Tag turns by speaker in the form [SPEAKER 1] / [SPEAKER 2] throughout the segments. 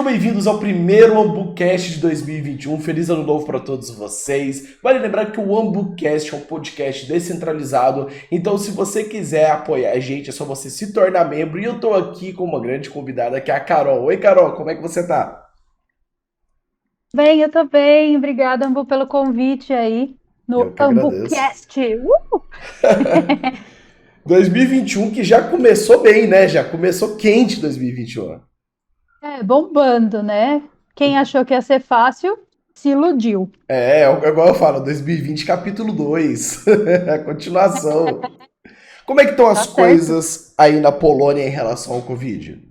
[SPEAKER 1] Sejam bem-vindos ao primeiro AmbuCast de 2021. Feliz ano novo para todos vocês. Vale lembrar que o AmbuCast é um podcast descentralizado, então se você quiser apoiar a gente, é só você se tornar membro. E eu tô aqui com uma grande convidada, que é a Carol. Oi, Carol, como é que você tá?
[SPEAKER 2] Bem, eu tô bem. Obrigada, Ambu, pelo convite aí
[SPEAKER 1] Eu
[SPEAKER 2] no
[SPEAKER 1] que agradeço.
[SPEAKER 2] AmbuCast.
[SPEAKER 1] 2021 que já começou bem, né? Já começou quente 2021.
[SPEAKER 2] É, bombando, né? Quem achou que ia ser fácil, se iludiu.
[SPEAKER 1] Igual eu falo, 2020 capítulo 2, a continuação. Como é que estão
[SPEAKER 2] Tá
[SPEAKER 1] as
[SPEAKER 2] certo.
[SPEAKER 1] coisas aí na Polônia em relação ao Covid?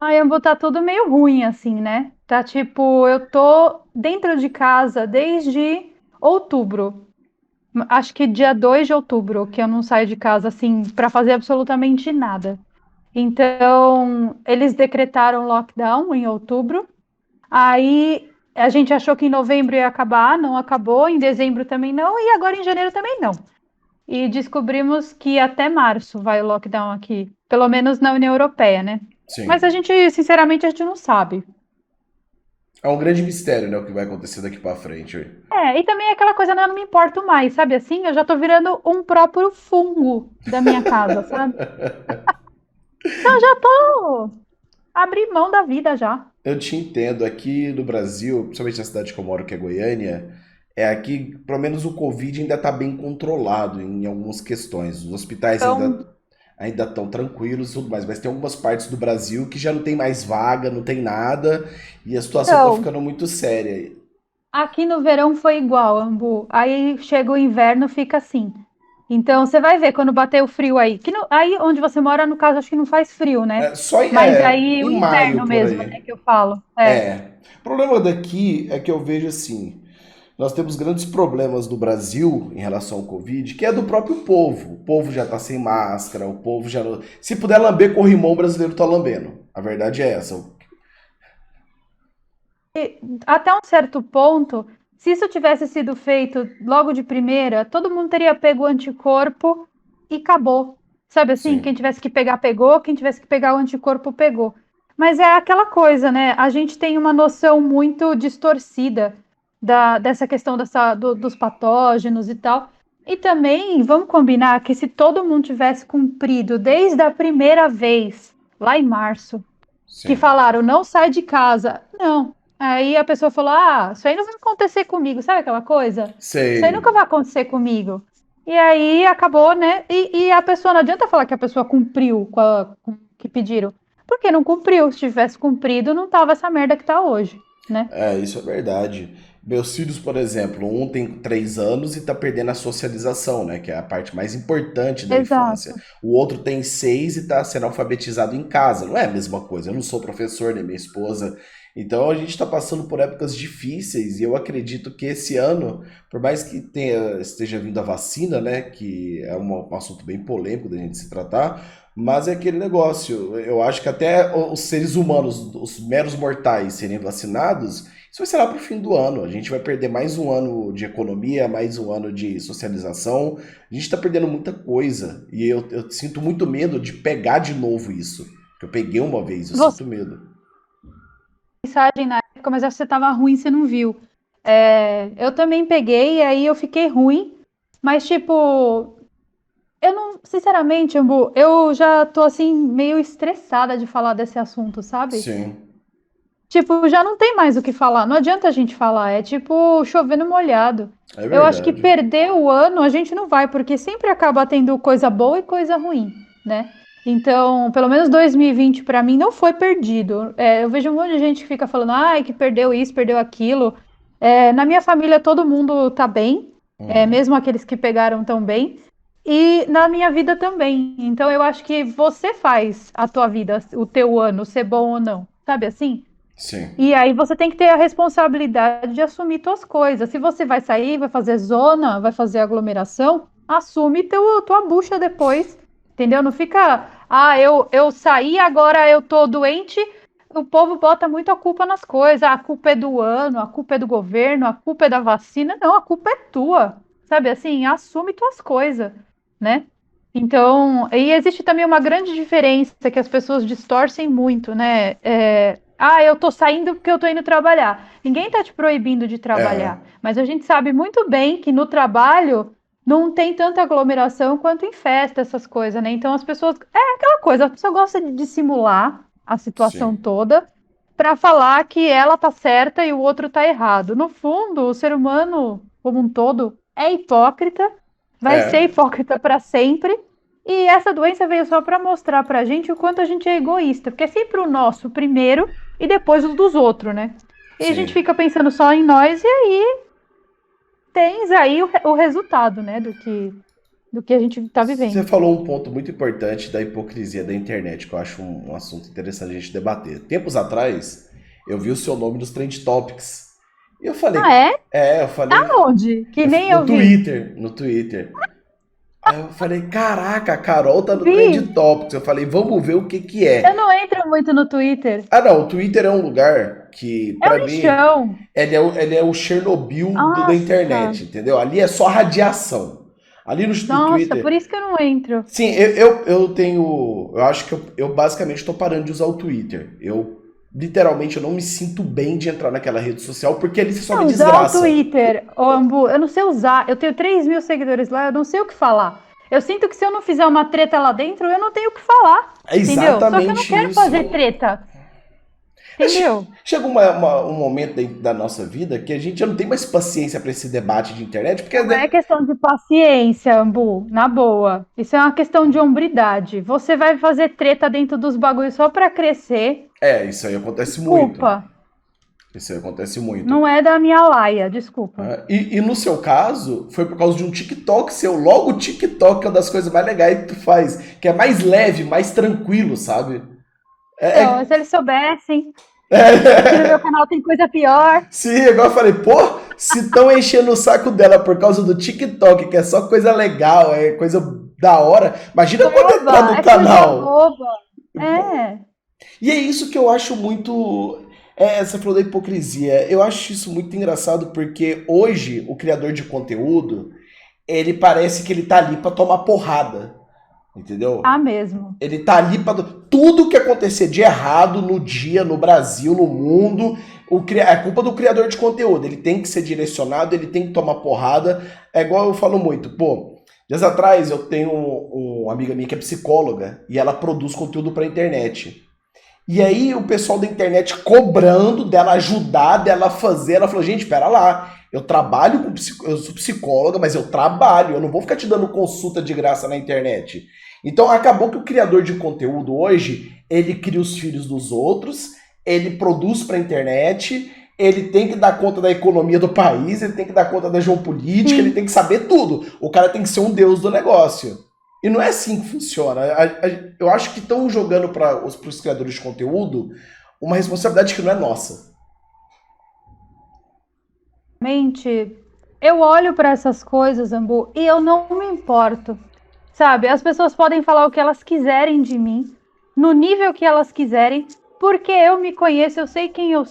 [SPEAKER 2] Ai, Ambu, tá tudo meio ruim, assim, né? Tá tipo, eu tô dentro de casa desde outubro. Acho que dia 2 de outubro, que eu não saio de casa, assim, pra fazer absolutamente nada. Então, eles decretaram lockdown em outubro. Aí a gente achou que em novembro ia acabar, não acabou, em dezembro também não, e agora em janeiro também não. E descobrimos que até março vai o lockdown aqui, pelo menos na União Europeia, né? Mas a
[SPEAKER 1] Sim.
[SPEAKER 2] gente, sinceramente, a gente não sabe.
[SPEAKER 1] É um grande mistério, né, o que vai acontecer daqui pra frente. Ué.
[SPEAKER 2] É, e também aquela coisa, né, eu não me importo mais, sabe assim? Eu já tô virando um próprio fungo da minha casa, sabe? Então eu já tô abri mão da vida já.
[SPEAKER 1] Eu te entendo. Aqui no Brasil, principalmente na cidade que eu moro, que é Goiânia, é aqui, pelo menos o Covid ainda tá bem controlado em algumas questões. Os hospitais
[SPEAKER 2] Então,
[SPEAKER 1] ainda estão tranquilos e tudo mais, mas tem algumas partes do Brasil que já não tem mais vaga, não tem nada, e a situação tá
[SPEAKER 2] então,
[SPEAKER 1] ficando muito séria.
[SPEAKER 2] aqui no verão foi igual, Ambu. Aí chega o inverno, fica assim. Então você vai ver quando bater o frio aí. Aí onde você mora, no caso, acho que não faz frio, né? Mas aí o
[SPEAKER 1] Em maio
[SPEAKER 2] inverno
[SPEAKER 1] por
[SPEAKER 2] mesmo, né,
[SPEAKER 1] aí.
[SPEAKER 2] que eu falo. É.
[SPEAKER 1] É. O problema daqui é que eu vejo assim, nós temos grandes problemas no Brasil em relação ao Covid, que é do próprio povo. O povo já tá sem máscara, o povo já não... Se puder lamber corrimão, o brasileiro tá lambendo. A verdade é essa.
[SPEAKER 2] Até um certo ponto, se isso tivesse sido feito logo de primeira, todo mundo teria pego o anticorpo e acabou. Sabe assim? Quem
[SPEAKER 1] Sim.
[SPEAKER 2] tivesse que pegar, pegou, quem tivesse que pegar o anticorpo, pegou. Mas é aquela coisa, né? A gente tem uma noção muito distorcida dessa questão dos patógenos e tal. E também, vamos combinar que se todo mundo tivesse cumprido desde a primeira vez, lá em março, que
[SPEAKER 1] Sim.
[SPEAKER 2] falaram não sai de casa. Não. Aí a pessoa falou: ah, isso aí não vai acontecer comigo, sabe aquela coisa? Isso aí nunca
[SPEAKER 1] Sei.
[SPEAKER 2] vai acontecer comigo. E aí acabou, né? E a pessoa, não adianta falar que a pessoa cumpriu com o que pediram. Porque não cumpriu. Se tivesse cumprido, não tava essa merda que tá hoje, né?
[SPEAKER 1] É, isso é verdade. Meus filhos, por exemplo, um tem 3 anos e tá perdendo a socialização, né? Que é a parte mais importante da infância.
[SPEAKER 2] Exato.
[SPEAKER 1] O outro tem 6 e tá sendo alfabetizado em casa. Não é a mesma coisa. Eu não sou professor, nem minha esposa. Então a gente tá passando por épocas difíceis e eu acredito que esse ano, por mais que esteja vindo a vacina, né? Que é um assunto bem polêmico da gente se tratar, mas é aquele negócio. Eu acho que até os seres humanos, os meros mortais, serem vacinados, isso vai ser lá para o fim do ano. A gente vai perder mais um ano de economia, mais um ano de socialização. A gente está perdendo muita coisa. E eu sinto muito medo de pegar de novo isso. Que eu peguei uma vez, eu
[SPEAKER 2] Você
[SPEAKER 1] sinto medo.
[SPEAKER 2] mensagem na época, mas acho que você tava ruim, você não viu. É, eu também peguei, e aí eu fiquei ruim, mas tipo, eu não, sinceramente, Ambu, eu já tô assim meio estressada de falar desse assunto, sabe?
[SPEAKER 1] Sim,
[SPEAKER 2] Tipo, já não tem mais o que falar. Não adianta a gente falar, é tipo chover no molhado.
[SPEAKER 1] é
[SPEAKER 2] Eu acho que
[SPEAKER 1] verdade.
[SPEAKER 2] perder o ano a gente não vai, porque sempre acaba tendo coisa boa e coisa ruim, né? Então, pelo menos 2020 para mim não foi perdido. É, eu vejo um monte de gente que fica falando, ai, que perdeu isso, perdeu aquilo. É, na minha família todo mundo tá bem,
[SPEAKER 1] Uhum.
[SPEAKER 2] mesmo aqueles que pegaram tão bem. E na minha vida também. Então eu acho que você faz a tua vida, o teu ano, ser bom ou não. Sabe assim?
[SPEAKER 1] Sim,
[SPEAKER 2] E aí você tem que ter a responsabilidade de assumir tuas coisas. Se você vai sair, vai fazer zona, vai fazer aglomeração, assume tua bucha depois, entendeu? Não fica, ah, eu saí, agora eu tô doente. O povo bota muito a culpa nas coisas. Ah, a culpa é do ano, a culpa é do governo, a culpa é da vacina. Não, a culpa é tua. Sabe assim, assume tuas coisas, né? Então, e existe também uma grande diferença que as pessoas distorcem muito, né? Ah, eu tô saindo porque eu tô indo trabalhar. Ninguém tá te proibindo de
[SPEAKER 1] É,
[SPEAKER 2] trabalhar, mas a gente sabe muito bem que no trabalho não tem tanta aglomeração quanto em festa, essas coisas, né? Então as pessoas. É aquela coisa, a pessoa gosta de dissimular a situação
[SPEAKER 1] sim.
[SPEAKER 2] toda para falar que ela tá certa e o outro tá errado. No fundo, o ser humano, como um todo, é hipócrita, vai ser
[SPEAKER 1] É,
[SPEAKER 2] hipócrita para sempre. E essa doença veio só para mostrar pra gente o quanto a gente é egoísta, porque é sempre o nosso primeiro e depois os dos outros, né? E a gente
[SPEAKER 1] sim.
[SPEAKER 2] fica pensando só em nós e aí tens aí o resultado, né, do que a gente está
[SPEAKER 1] Você
[SPEAKER 2] vivendo.
[SPEAKER 1] falou um ponto muito importante da hipocrisia da internet, que eu acho um assunto interessante a gente debater. Tempos atrás, eu vi o seu nome nos Trend Topics. E eu
[SPEAKER 2] Ah,
[SPEAKER 1] falei,
[SPEAKER 2] é?
[SPEAKER 1] eu falei,
[SPEAKER 2] Aonde? Que nem
[SPEAKER 1] no
[SPEAKER 2] eu vi.
[SPEAKER 1] Twitter, no Twitter. Aí eu falei, caraca, a Carol tá no Trend
[SPEAKER 2] Vi!
[SPEAKER 1] Topics. Eu falei, vamos ver o que que
[SPEAKER 2] Eu
[SPEAKER 1] é.
[SPEAKER 2] não entro muito no Twitter.
[SPEAKER 1] Ah, não, o Twitter é um lugar que,
[SPEAKER 2] É um
[SPEAKER 1] pra mim,
[SPEAKER 2] lixão.
[SPEAKER 1] ele é o Chernobyl da
[SPEAKER 2] Nossa,
[SPEAKER 1] internet, entendeu? Ali é só radiação. Ali no
[SPEAKER 2] nossa, por
[SPEAKER 1] Twitter.
[SPEAKER 2] isso que eu não entro.
[SPEAKER 1] Sim, eu tenho. Eu acho que eu basicamente estou parando de usar o Twitter. Literalmente, eu não me sinto bem de entrar naquela rede social porque ali você só vê
[SPEAKER 2] Não, usar o
[SPEAKER 1] desgraça.
[SPEAKER 2] Twitter, ô Ambu, eu não sei usar. Eu tenho 3.000 seguidores lá, eu não sei o que falar. Eu sinto que se eu não fizer uma treta lá dentro, eu não tenho o que falar.
[SPEAKER 1] É
[SPEAKER 2] Entendeu? Só que eu não
[SPEAKER 1] exatamente
[SPEAKER 2] quero fazer
[SPEAKER 1] isso.
[SPEAKER 2] treta.
[SPEAKER 1] Mas
[SPEAKER 2] Entendeu?
[SPEAKER 1] chega um momento da nossa vida que a gente já não tem mais paciência para esse debate de internet, porque
[SPEAKER 2] Não é questão de paciência, Ambu, na boa. Isso é uma questão de hombridade. Você vai fazer treta dentro dos bagulhos só pra crescer.
[SPEAKER 1] isso aí acontece muito.
[SPEAKER 2] Desculpa,
[SPEAKER 1] Isso aí acontece muito.
[SPEAKER 2] não é da minha laia, desculpa.
[SPEAKER 1] E no seu caso, foi por causa de um TikTok seu. Logo o TikTok é uma das coisas mais legais que tu faz, que é mais leve, mais tranquilo, sabe? É,
[SPEAKER 2] Então,
[SPEAKER 1] é-
[SPEAKER 2] se eles soubessem que aqui no meu canal tem coisa pior,
[SPEAKER 1] Sim, igual eu falei, pô, se estão enchendo o saco dela por causa do TikTok, que é só coisa legal, é coisa da hora, imagina quando entrar
[SPEAKER 2] boba,
[SPEAKER 1] no
[SPEAKER 2] é coisa
[SPEAKER 1] canal.
[SPEAKER 2] boba. É.
[SPEAKER 1] E é isso que eu acho muito. Você falou da hipocrisia. Eu acho isso muito engraçado porque hoje o criador de conteúdo ele parece que ele tá ali pra tomar porrada,
[SPEAKER 2] Tá
[SPEAKER 1] entendeu?
[SPEAKER 2] mesmo.
[SPEAKER 1] Ele tá ali pra tudo que acontecer de errado no dia, no Brasil, no mundo, é culpa do criador de conteúdo. Ele tem que ser direcionado, ele tem que tomar porrada. É igual eu falo muito, pô. Dias atrás eu tenho uma amiga minha que é psicóloga e ela produz conteúdo pra internet. E aí o pessoal da internet cobrando dela ajudar, dela fazer. Ela falou, gente, pera lá. Eu trabalho eu sou psicóloga, mas eu trabalho. Eu não vou ficar te dando consulta de graça na internet. Então acabou que o criador de conteúdo hoje, ele cria os filhos dos outros, ele produz pra internet, ele tem que dar conta da economia do país, ele tem que dar conta da geopolítica, ele
[SPEAKER 2] Sim.
[SPEAKER 1] tem que saber tudo. O cara tem que ser um deus do negócio. E não é assim que funciona. Eu acho que estão jogando para os criadores de conteúdo uma responsabilidade que não é nossa.
[SPEAKER 2] Mente, eu olho para essas coisas, Ambu, e eu não me importo. Sabe? As pessoas podem falar o que elas quiserem de mim, no nível que elas quiserem, porque eu me conheço, eu sei quem eu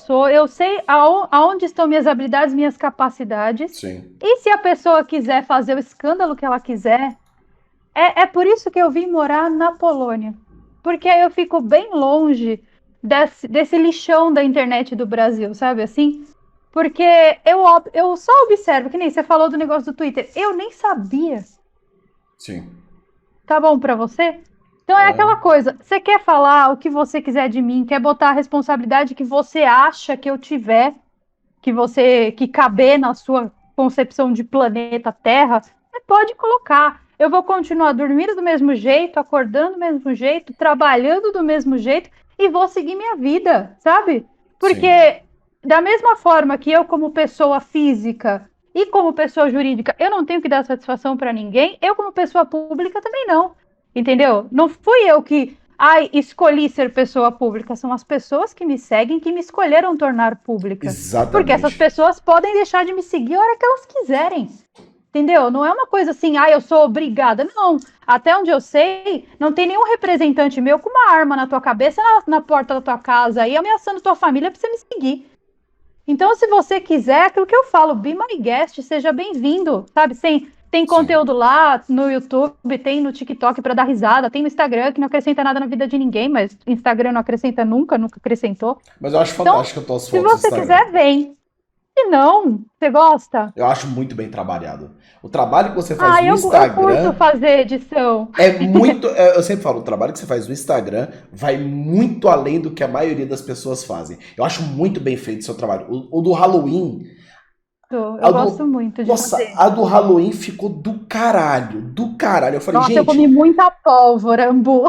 [SPEAKER 2] sei aonde estão minhas habilidades, minhas capacidades.
[SPEAKER 1] Sim.
[SPEAKER 2] E se a pessoa quiser fazer o escândalo que ela quiser, é por isso que eu vim morar na Polônia. Porque aí eu fico bem longe desse lixão da internet do Brasil, sabe assim? Porque eu só observo, que nem você falou do negócio do Twitter, eu nem sabia.
[SPEAKER 1] Sim.
[SPEAKER 2] Tá bom pra você? Então é aquela
[SPEAKER 1] É.
[SPEAKER 2] coisa, você quer falar o que você quiser de mim, quer botar a responsabilidade que você acha que eu tiver, que caber na sua concepção de planeta Terra, você pode colocar. Eu vou continuar dormindo do mesmo jeito, acordando do mesmo jeito, trabalhando do mesmo jeito e vou seguir minha vida, sabe?
[SPEAKER 1] Sim.
[SPEAKER 2] Porque da mesma forma que eu como pessoa física e como pessoa jurídica, eu não tenho que dar satisfação para ninguém, eu como pessoa pública também não. Entendeu? Não fui eu que escolhi ser pessoa pública, são as pessoas que me seguem que me escolheram tornar pública. Porque essas
[SPEAKER 1] Exatamente.
[SPEAKER 2] pessoas podem deixar de me seguir a hora que elas quiserem. Entendeu? Não é uma coisa assim, eu sou obrigada. Não. Até onde eu sei, não tem nenhum representante meu com uma arma na tua cabeça, na porta da tua casa aí, ameaçando tua família pra você me seguir. Então, se você quiser, aquilo que eu falo, be my guest, seja bem-vindo, sabe? Tem
[SPEAKER 1] Sim.
[SPEAKER 2] conteúdo lá no YouTube, tem no TikTok para dar risada, tem no Instagram que não acrescenta nada na vida de ninguém, mas Instagram não acrescenta nunca, nunca acrescentou.
[SPEAKER 1] Mas eu acho
[SPEAKER 2] Então,
[SPEAKER 1] fantástico as tuas
[SPEAKER 2] se
[SPEAKER 1] fotos no
[SPEAKER 2] você
[SPEAKER 1] Instagram.
[SPEAKER 2] quiser, vem. Se não, você gosta?
[SPEAKER 1] Eu acho muito bem trabalhado. O trabalho que você faz
[SPEAKER 2] Ah,
[SPEAKER 1] no
[SPEAKER 2] eu curto
[SPEAKER 1] Instagram
[SPEAKER 2] fazer edição.
[SPEAKER 1] é muito. Eu sempre falo, o trabalho que você faz no Instagram vai muito além do que a maioria das pessoas fazem. Eu acho muito bem feito o seu trabalho. O do Halloween.
[SPEAKER 2] Eu
[SPEAKER 1] A
[SPEAKER 2] gosto
[SPEAKER 1] do.
[SPEAKER 2] muito de
[SPEAKER 1] Nossa,
[SPEAKER 2] fazer.
[SPEAKER 1] a do Halloween ficou do caralho. Do caralho. Eu falei,
[SPEAKER 2] Nossa, eu
[SPEAKER 1] gente.
[SPEAKER 2] comi muita pólvora, Ambu.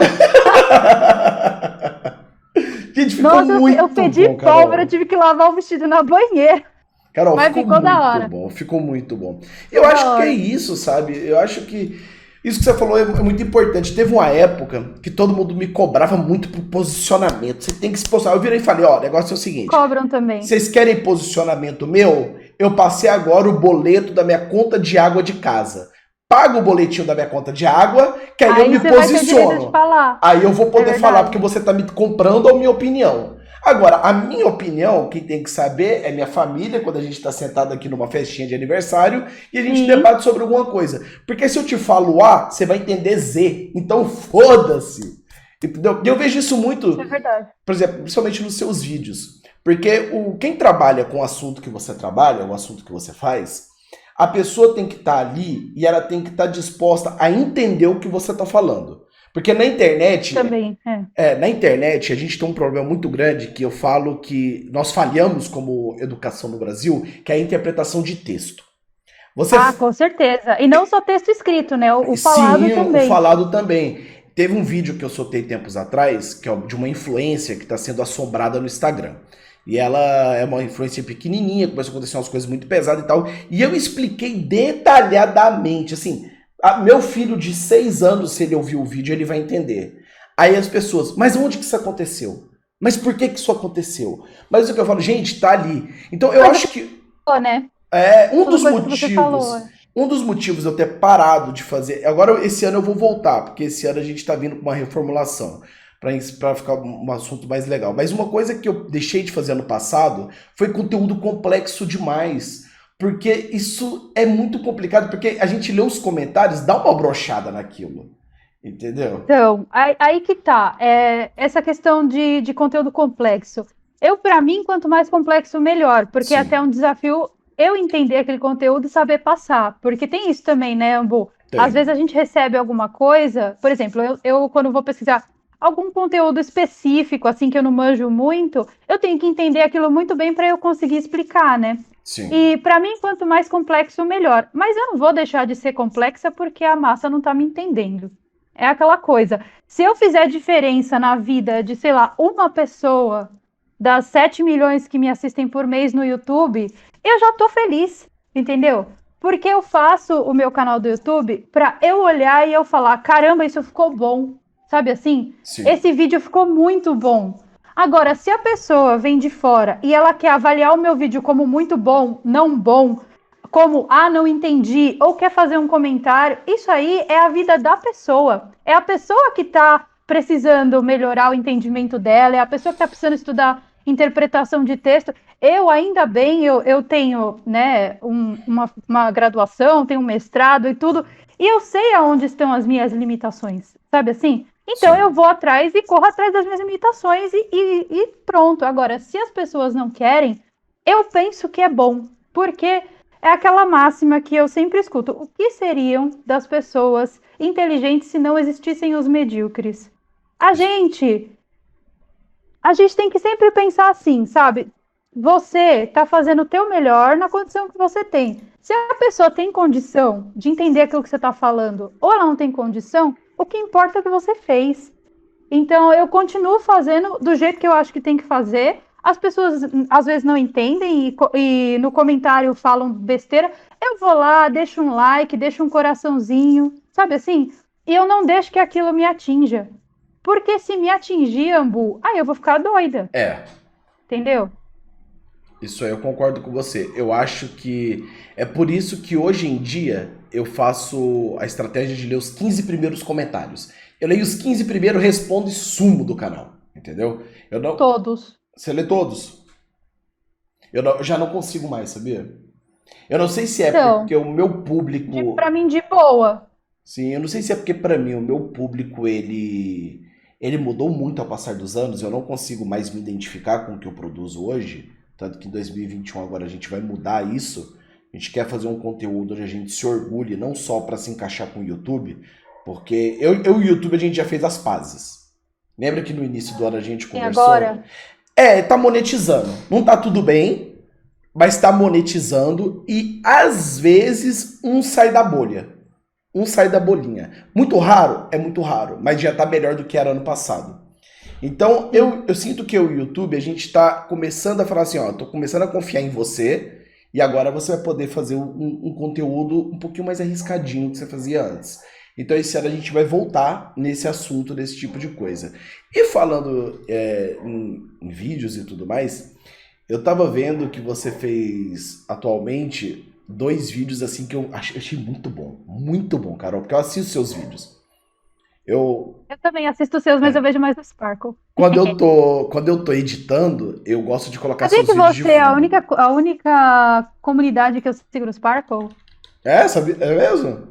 [SPEAKER 1] Gente, ficou
[SPEAKER 2] Nossa, eu
[SPEAKER 1] muito
[SPEAKER 2] pedi
[SPEAKER 1] bom,
[SPEAKER 2] pólvora, eu
[SPEAKER 1] Carol.
[SPEAKER 2] tive que lavar o vestido na banheira.
[SPEAKER 1] Carol,
[SPEAKER 2] Mas
[SPEAKER 1] ficou
[SPEAKER 2] ficou da
[SPEAKER 1] muito
[SPEAKER 2] hora.
[SPEAKER 1] bom, ficou muito bom. Eu
[SPEAKER 2] Ficou da
[SPEAKER 1] acho que é
[SPEAKER 2] hora.
[SPEAKER 1] isso, sabe? Eu acho que isso que você falou é muito importante. Teve uma época que todo mundo me cobrava muito por posicionamento. Você tem que se posicionar. Eu virei e falei, ó, o negócio é o seguinte.
[SPEAKER 2] Cobram também.
[SPEAKER 1] Vocês querem posicionamento meu? Eu passei agora o boleto da minha conta de água de casa. Paga o boletinho da minha conta de água, que aí eu
[SPEAKER 2] Aí
[SPEAKER 1] me
[SPEAKER 2] você vai ter direito de
[SPEAKER 1] posiciono.
[SPEAKER 2] falar.
[SPEAKER 1] Aí eu vou
[SPEAKER 2] É
[SPEAKER 1] poder falar porque
[SPEAKER 2] verdade.
[SPEAKER 1] você está me comprando a minha opinião. Agora, a minha opinião, quem tem que saber é minha família, quando a gente está sentado aqui numa festinha de aniversário e a gente
[SPEAKER 2] Sim,
[SPEAKER 1] debate sobre alguma coisa. Porque se eu te falo A, você vai entender Z. Então foda-se. Entendeu? E eu vejo isso
[SPEAKER 2] isso
[SPEAKER 1] muito,
[SPEAKER 2] é verdade.
[SPEAKER 1] por exemplo, principalmente nos seus vídeos. Porque quem trabalha com o assunto que você trabalha, o assunto que você faz, a pessoa tem que estar ali e ela tem que estar disposta a entender o que você está falando. Porque
[SPEAKER 2] Também, é.
[SPEAKER 1] na internet a gente tem um problema muito grande que eu falo que nós falhamos como educação no Brasil, que é a interpretação de texto. Você
[SPEAKER 2] Ah, com certeza. E não só texto escrito, né? O falado
[SPEAKER 1] Sim, o
[SPEAKER 2] também.
[SPEAKER 1] falado também. Teve um vídeo que eu soltei tempos atrás, que é de uma influência que está sendo assombrada no Instagram. E ela é uma influência pequenininha, começou a acontecer umas coisas muito pesadas e tal. E eu expliquei detalhadamente, assim, meu filho de 6 anos, se ele ouvir o vídeo, ele vai entender. Aí as pessoas, mas onde que isso aconteceu? Mas por que que isso aconteceu? Mas o que eu falo, gente, tá ali. Então eu
[SPEAKER 2] Coisa
[SPEAKER 1] acho
[SPEAKER 2] que
[SPEAKER 1] que
[SPEAKER 2] falou, né?
[SPEAKER 1] um
[SPEAKER 2] Tudo
[SPEAKER 1] dos
[SPEAKER 2] coisa que você falou.
[SPEAKER 1] motivos, um dos motivos de eu ter parado de fazer. Agora, esse ano eu vou voltar, porque esse ano a gente tá vindo com uma reformulação para ficar um assunto mais legal. Mas uma coisa que eu deixei de fazer ano passado foi conteúdo complexo demais. Porque isso é muito complicado, porque a gente lê os comentários, dá uma brochada naquilo. Entendeu?
[SPEAKER 2] Então, aí que tá. Essa questão de conteúdo complexo. Para mim, quanto mais complexo, melhor, porque é até
[SPEAKER 1] Sim,
[SPEAKER 2] um desafio eu entender aquele conteúdo e saber passar. Porque tem isso também, né, Ambu? Às vezes
[SPEAKER 1] tem.
[SPEAKER 2] a gente recebe alguma coisa, por exemplo, eu quando vou pesquisar algum conteúdo específico, assim, que eu não manjo muito, eu tenho que entender aquilo muito bem para eu conseguir explicar, né?
[SPEAKER 1] Sim,
[SPEAKER 2] E para mim, quanto mais complexo, melhor. Mas eu não vou deixar de ser complexa porque a massa não está me entendendo. É aquela coisa. Se eu fizer diferença na vida de, sei lá, uma pessoa das 7 milhões que me assistem por mês no YouTube, eu já tô feliz, entendeu? Porque eu faço o meu canal do YouTube para eu olhar e eu falar, caramba, isso ficou bom. Sabe assim?
[SPEAKER 1] sim,
[SPEAKER 2] Esse vídeo ficou muito bom. Agora, se a pessoa vem de fora e ela quer avaliar o meu vídeo como muito bom, não bom, como não entendi, ou quer fazer um comentário, isso aí é a vida da pessoa. É a pessoa que está precisando melhorar o entendimento dela, é a pessoa que está precisando estudar interpretação de texto. Eu, ainda bem, eu tenho né, uma graduação, tenho um mestrado e tudo, e eu sei aonde estão as minhas limitações, sabe assim? Então eu
[SPEAKER 1] sim.
[SPEAKER 2] vou atrás e corro atrás das minhas limitações e pronto. Agora, se as pessoas não querem, eu penso que é bom, porque é aquela máxima que eu sempre escuto. O que seriam das pessoas inteligentes se não existissem os medíocres? A gente, a gente tem que sempre pensar assim, sabe? Você está fazendo o teu melhor na condição que você tem. Se a pessoa tem condição de entender aquilo que você está falando, ou ela não tem condição, o que importa é o que você fez. Então, eu continuo fazendo do jeito que eu acho que tem que fazer. As pessoas às vezes não entendem e no comentário falam besteira. Eu vou lá, deixo um like, deixo um coraçãozinho, sabe assim? E eu não deixo que aquilo me atinja. Porque se me atingir, Ambu, aí eu vou ficar doida,
[SPEAKER 1] É,
[SPEAKER 2] entendeu?
[SPEAKER 1] isso aí eu concordo com você. Eu acho que é por isso que hoje em dia eu faço a estratégia de ler os 15 primeiros comentários. Eu leio os 15 primeiros, respondo e sumo do canal. Entendeu? Eu não.
[SPEAKER 2] Todos.
[SPEAKER 1] Você lê todos. Eu já não consigo mais, sabia? Eu não sei se é
[SPEAKER 2] Então,
[SPEAKER 1] porque o meu público.
[SPEAKER 2] pra mim, de boa.
[SPEAKER 1] Sim, eu não sei se é porque pra mim o meu público ele mudou muito ao passar dos anos, eu não consigo mais me identificar com o que eu produzo hoje, tanto que em 2021 agora a gente vai mudar isso. A gente quer fazer um conteúdo onde a gente se orgulhe não só pra se encaixar com o YouTube, porque eu e o YouTube a gente já fez as pazes. Lembra que no início do ano a gente
[SPEAKER 2] E
[SPEAKER 1] conversou?
[SPEAKER 2] agora?
[SPEAKER 1] Tá monetizando. Não tá tudo bem, mas tá monetizando e às vezes um sai da bolha. Um sai da bolinha. Muito raro? É muito raro, mas já tá melhor do que era ano passado. Então,
[SPEAKER 2] Sim.
[SPEAKER 1] eu sinto que eu e o YouTube, a gente tá começando a falar assim, ó, tô começando a confiar em você e agora você vai poder fazer um conteúdo um pouquinho mais arriscadinho do que você fazia antes. Então, esse ano a gente vai voltar nesse assunto, desse tipo de coisa. E falando em vídeos e tudo mais, eu tava vendo que você fez atualmente dois vídeos assim que eu achei muito bom, Carol, porque eu assisto seus vídeos. Eu,
[SPEAKER 2] Eu também assisto os seus, mas eu vejo mais no Sparkle.
[SPEAKER 1] quando eu tô editando, eu gosto de colocar
[SPEAKER 2] Sabia
[SPEAKER 1] seus
[SPEAKER 2] que
[SPEAKER 1] vídeos de
[SPEAKER 2] você é
[SPEAKER 1] fundo.
[SPEAKER 2] a única comunidade que eu sigo no Sparkle?
[SPEAKER 1] É, sabe? É mesmo?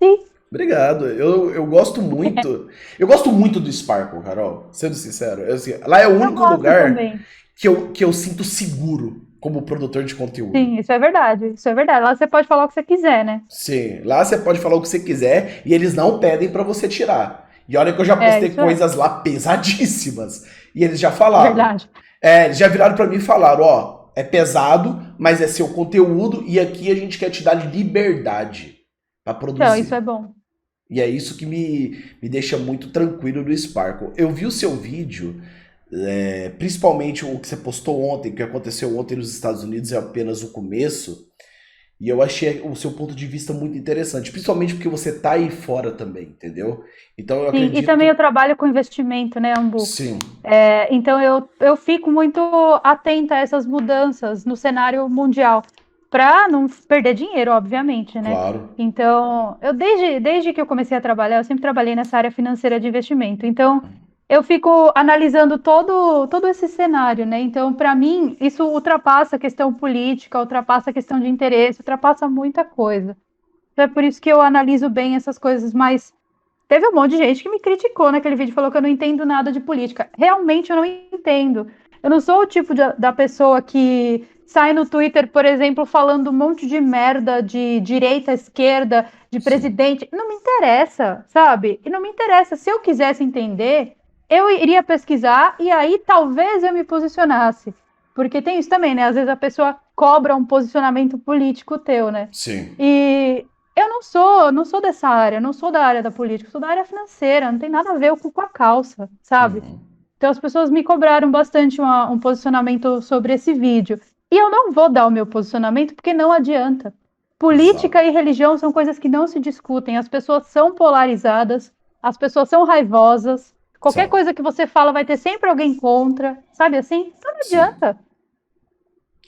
[SPEAKER 2] Sim.
[SPEAKER 1] Obrigado. Eu gosto muito. Eu gosto muito do Sparkle, Carol. Sendo sincero. Assim, lá é o
[SPEAKER 2] Eu
[SPEAKER 1] único
[SPEAKER 2] gosto
[SPEAKER 1] lugar
[SPEAKER 2] também.
[SPEAKER 1] que eu sinto seguro como produtor de conteúdo.
[SPEAKER 2] Sim, isso é verdade. Isso é verdade. Lá você pode falar o que você quiser, né?
[SPEAKER 1] Sim, lá você pode falar o que você quiser e eles não pedem pra você tirar. E olha que eu já
[SPEAKER 2] É,
[SPEAKER 1] postei
[SPEAKER 2] isso é.
[SPEAKER 1] coisas lá pesadíssimas. E eles já falaram.
[SPEAKER 2] Verdade.
[SPEAKER 1] Eles já viraram pra mim e falaram, ó, é pesado, mas é seu conteúdo e aqui a gente quer te dar liberdade pra
[SPEAKER 2] Então, isso é
[SPEAKER 1] produzir.
[SPEAKER 2] bom.
[SPEAKER 1] E é isso que me deixa muito tranquilo do Sparkle. Eu vi o seu vídeo, principalmente o que você postou ontem, que aconteceu ontem nos Estados Unidos, é apenas o começo. E eu achei o seu ponto de vista muito interessante, principalmente porque você tá aí fora também, entendeu? Então eu
[SPEAKER 2] Sim, e também
[SPEAKER 1] acredito.
[SPEAKER 2] eu trabalho com investimento, né, Ambu?
[SPEAKER 1] Sim,
[SPEAKER 2] Então eu fico muito atenta a essas mudanças no cenário mundial, para não perder dinheiro, obviamente, né?
[SPEAKER 1] claro.
[SPEAKER 2] Então, desde que eu comecei a trabalhar, eu sempre trabalhei nessa área financeira de investimento. Então, eu fico analisando todo esse cenário, né? Então, para mim, isso ultrapassa a questão política, ultrapassa a questão de interesse, ultrapassa muita coisa. Então, é por isso que eu analiso bem essas coisas mais. Teve um monte de gente que me criticou naquele vídeo, falou que eu não entendo nada de política. Realmente eu não entendo. Eu não sou o tipo da pessoa que sai no Twitter, por exemplo, falando um monte de merda de direita, esquerda, de
[SPEAKER 1] Sim,
[SPEAKER 2] presidente. Não me interessa, sabe? E não me interessa. Se eu quisesse entender, eu iria pesquisar e aí talvez eu me posicionasse. Porque tem isso também, né? Às vezes a pessoa cobra um posicionamento político teu, né?
[SPEAKER 1] sim.
[SPEAKER 2] E eu não sou dessa área, não sou da área da política, sou da área financeira, não tem nada a ver com a calça, sabe?
[SPEAKER 1] Uhum.
[SPEAKER 2] Então as pessoas me cobraram bastante um posicionamento sobre esse vídeo. E eu não vou dar o meu posicionamento porque não adianta. Política
[SPEAKER 1] Exato.
[SPEAKER 2] e religião são coisas que não se discutem, as pessoas são polarizadas, as pessoas são raivosas. Qualquer
[SPEAKER 1] São.
[SPEAKER 2] coisa que você fala vai ter sempre alguém contra, sabe assim? Então não
[SPEAKER 1] Sim.
[SPEAKER 2] adianta.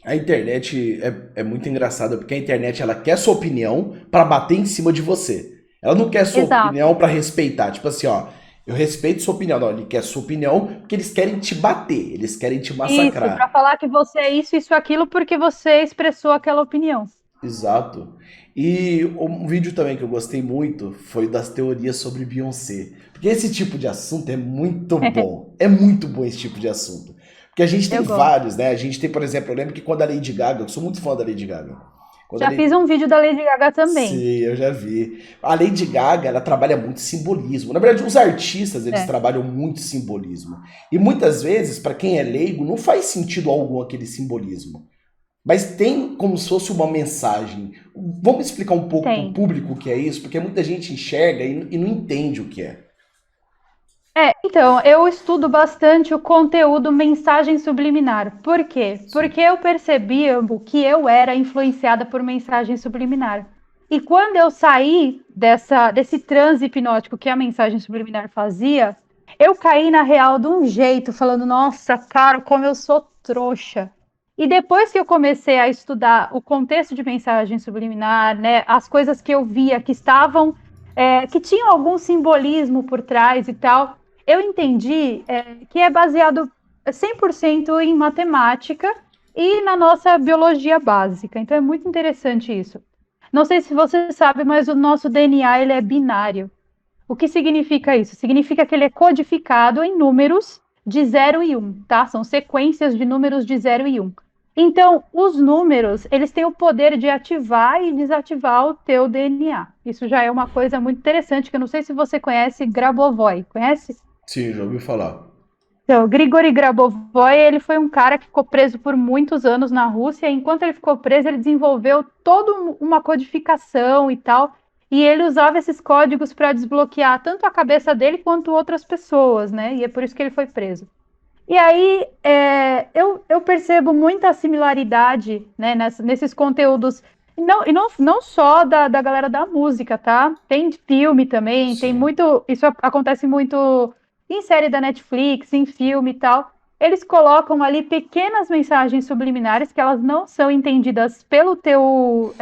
[SPEAKER 1] A internet é muito engraçada porque a internet ela quer sua opinião pra bater em cima de você. Ela não quer sua opinião
[SPEAKER 2] Exato.
[SPEAKER 1] pra respeitar. Tipo assim, ó, eu respeito sua opinião. Não, ele quer sua opinião porque eles querem te bater, eles querem te
[SPEAKER 2] Isso, para
[SPEAKER 1] massacrar.
[SPEAKER 2] falar que você é isso, aquilo, porque você expressou aquela opinião.
[SPEAKER 1] Exato. E um vídeo também que eu gostei muito foi das teorias sobre Beyoncé. Porque esse tipo de assunto é muito bom. É muito bom esse tipo de assunto. Porque a gente tem
[SPEAKER 2] Eu gosto.
[SPEAKER 1] vários, né? A gente tem, por exemplo, eu lembro que quando a Lady Gaga, eu sou muito fã da Lady Gaga. Quando a
[SPEAKER 2] Já fiz
[SPEAKER 1] Lady,
[SPEAKER 2] um vídeo da Lady Gaga também.
[SPEAKER 1] sim, eu já vi. A Lady Gaga, ela trabalha muito simbolismo. Na verdade, os artistas, eles
[SPEAKER 2] É.
[SPEAKER 1] trabalham muito simbolismo. E muitas vezes, para quem é leigo, não faz sentido algum aquele simbolismo. Mas tem como se fosse uma mensagem. Vamos explicar um pouco para o
[SPEAKER 2] Tem.
[SPEAKER 1] público o que é isso? Porque muita gente enxerga e não entende o que é.
[SPEAKER 2] Então, eu estudo bastante o conteúdo mensagem subliminar. Por quê?
[SPEAKER 1] Sim.
[SPEAKER 2] Porque eu percebi, Ambo, que eu era influenciada por mensagem subliminar. E quando eu saí desse transe hipnótico que a mensagem subliminar fazia, eu caí na real de um jeito, falando, nossa, cara, como eu sou trouxa. E depois que eu comecei a estudar o contexto de mensagem subliminar, né, as coisas que eu via que estavam, que tinham algum simbolismo por trás e tal, eu entendi que é baseado 100% em matemática e na nossa biologia básica. Então é muito interessante isso. Não sei se você sabe, mas o nosso DNA ele é binário. O que significa isso? Significa que ele é codificado em números de 0 e 1, tá? São sequências de números de 0 e 1. Então, os números, eles têm o poder de ativar e desativar o teu DNA. Isso já é uma coisa muito interessante, que eu não sei se você conhece Grabovoi. Conhece?
[SPEAKER 1] Sim, já ouvi falar.
[SPEAKER 2] Então, Grigori Grabovoi, ele foi um cara que ficou preso por muitos anos na Rússia, e enquanto ele ficou preso, ele desenvolveu toda uma codificação e tal, e ele usava esses códigos para desbloquear tanto a cabeça dele quanto outras pessoas, né? E é por isso que ele foi preso. E aí, eu percebo muita similaridade, né, nesses conteúdos, e não só da galera da música, tá? Tem filme também, tem
[SPEAKER 1] Sim.
[SPEAKER 2] muito. Isso acontece muito em série da Netflix, em filme e tal. Eles colocam ali pequenas mensagens subliminares que elas não são entendidas pelo teu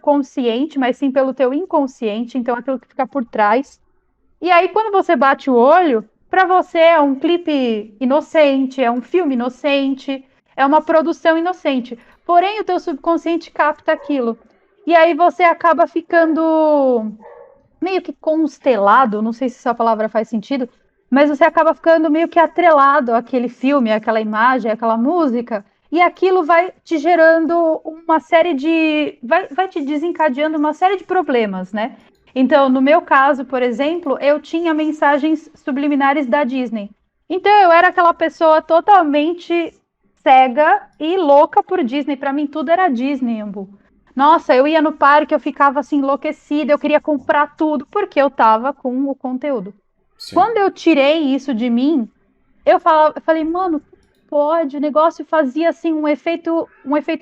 [SPEAKER 2] consciente, mas sim pelo teu inconsciente, então aquilo que fica por trás. E aí, quando você bate o olho, para você é um clipe inocente, é um filme inocente, é uma produção inocente. Porém, o teu subconsciente capta aquilo. E aí você acaba ficando meio que constelado, não sei se essa palavra faz sentido, mas você acaba ficando meio que atrelado àquele filme, àquela imagem, àquela música, e aquilo vai te gerando uma série de. Vai te desencadeando uma série de problemas, né? Então, no meu caso, por exemplo, eu tinha mensagens subliminares da Disney. Então, eu era aquela pessoa totalmente cega e louca por Disney. Para mim, tudo era Disney, Ambu. Nossa, eu ia no parque, eu ficava assim enlouquecida, eu queria comprar tudo porque eu tava com o conteúdo.
[SPEAKER 1] Sim.
[SPEAKER 2] Quando eu tirei isso de mim, eu falei, mano, pode, o negócio fazia assim um efeito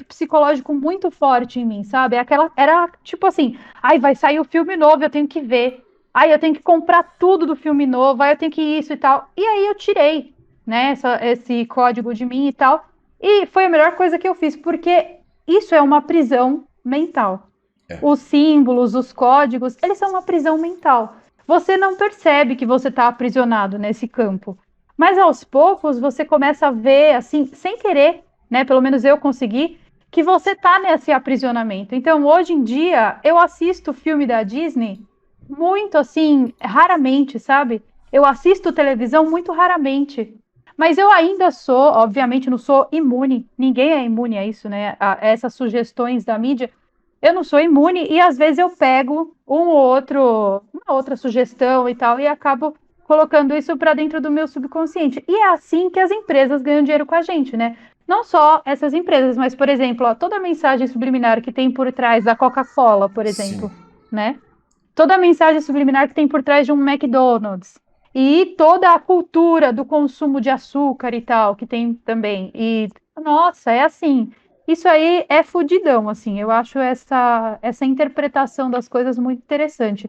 [SPEAKER 2] psicológico muito forte em mim, sabe? Era tipo assim, ai, vai sair o filme novo, eu tenho que ver. Ai, eu tenho que comprar tudo do filme novo, ai, eu tenho que isso e tal. E aí eu tirei, né, esse código de mim e tal. E foi a melhor coisa que eu fiz, porque isso é uma prisão mental.
[SPEAKER 1] É.
[SPEAKER 2] Os símbolos, os códigos, eles são uma prisão mental. Você não percebe que você está aprisionado nesse campo. Mas aos poucos você começa a ver, assim, sem querer, né? Pelo menos eu consegui, que você está nesse aprisionamento. Então, hoje em dia, eu assisto filme da Disney muito assim, raramente, sabe? Eu assisto televisão muito raramente. Mas eu ainda sou, obviamente, não sou imune. Ninguém é imune a isso, né? A essas sugestões da mídia. Eu não sou imune e às vezes eu pego uma outra sugestão e tal, e acabo colocando isso para dentro do meu subconsciente. E é assim que as empresas ganham dinheiro com a gente, né? Não só essas empresas, mas, por exemplo, ó, toda a mensagem subliminar que tem por trás da Coca-Cola, por exemplo,
[SPEAKER 1] Sim.
[SPEAKER 2] né? Toda a mensagem subliminar que tem por trás de um McDonald's. E toda a cultura do consumo de açúcar e tal, que tem também. E, nossa, é assim. Isso aí é fudidão, assim. Eu acho essa interpretação das coisas muito interessante.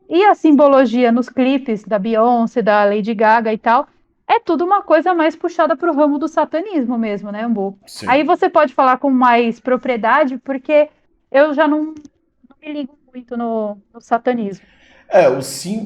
[SPEAKER 2] E a simbologia nos clipes da Beyoncé, da Lady Gaga e tal, é tudo uma coisa mais puxada para o ramo do satanismo mesmo, né, Ambu? Aí
[SPEAKER 1] Sim.
[SPEAKER 2] você pode falar com mais propriedade, porque eu já não me ligo muito no satanismo.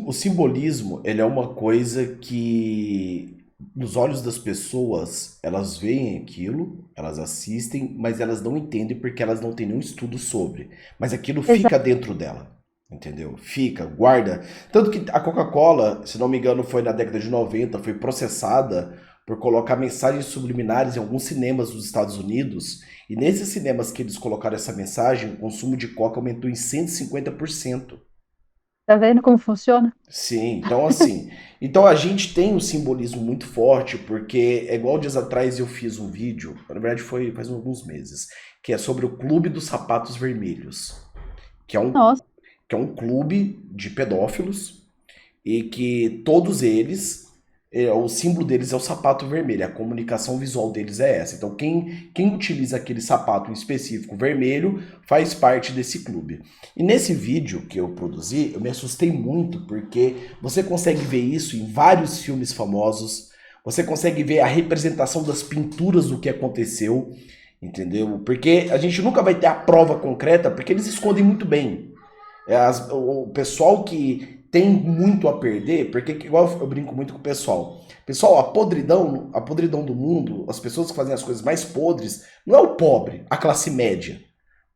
[SPEAKER 1] O simbolismo, ele é uma coisa que, nos olhos das pessoas, elas veem aquilo, elas assistem, mas elas não entendem porque elas não têm nenhum estudo sobre. Mas aquilo fica
[SPEAKER 2] Exato.
[SPEAKER 1] dentro dela, entendeu? Fica, guarda. Tanto que a Coca-Cola, se não me engano, foi na década de 90, foi processada por colocar mensagens subliminares em alguns cinemas dos Estados Unidos. E nesses cinemas que eles colocaram essa mensagem, o consumo de coca aumentou em 150%.
[SPEAKER 2] Tá vendo como funciona?
[SPEAKER 1] Sim, então assim, então a gente tem um simbolismo muito forte, porque é igual dias atrás eu fiz um vídeo, na verdade foi faz alguns meses, que é sobre o Clube dos Sapatos Vermelhos, que é um,
[SPEAKER 2] Nossa,
[SPEAKER 1] que é um clube de pedófilos e que todos eles, o símbolo deles é o sapato vermelho, a comunicação visual deles é essa. Então, quem utiliza aquele sapato em específico vermelho faz parte desse clube. E nesse vídeo que eu produzi, eu me assustei muito, porque você consegue ver isso em vários filmes famosos, você consegue ver a representação das pinturas do que aconteceu, entendeu? Porque a gente nunca vai ter a prova concreta, porque eles escondem muito bem. O pessoal que tem muito a perder, porque igual eu brinco muito com o pessoal, Pessoal, a podridão do mundo, as pessoas que fazem as coisas mais podres, não é o pobre, a classe média.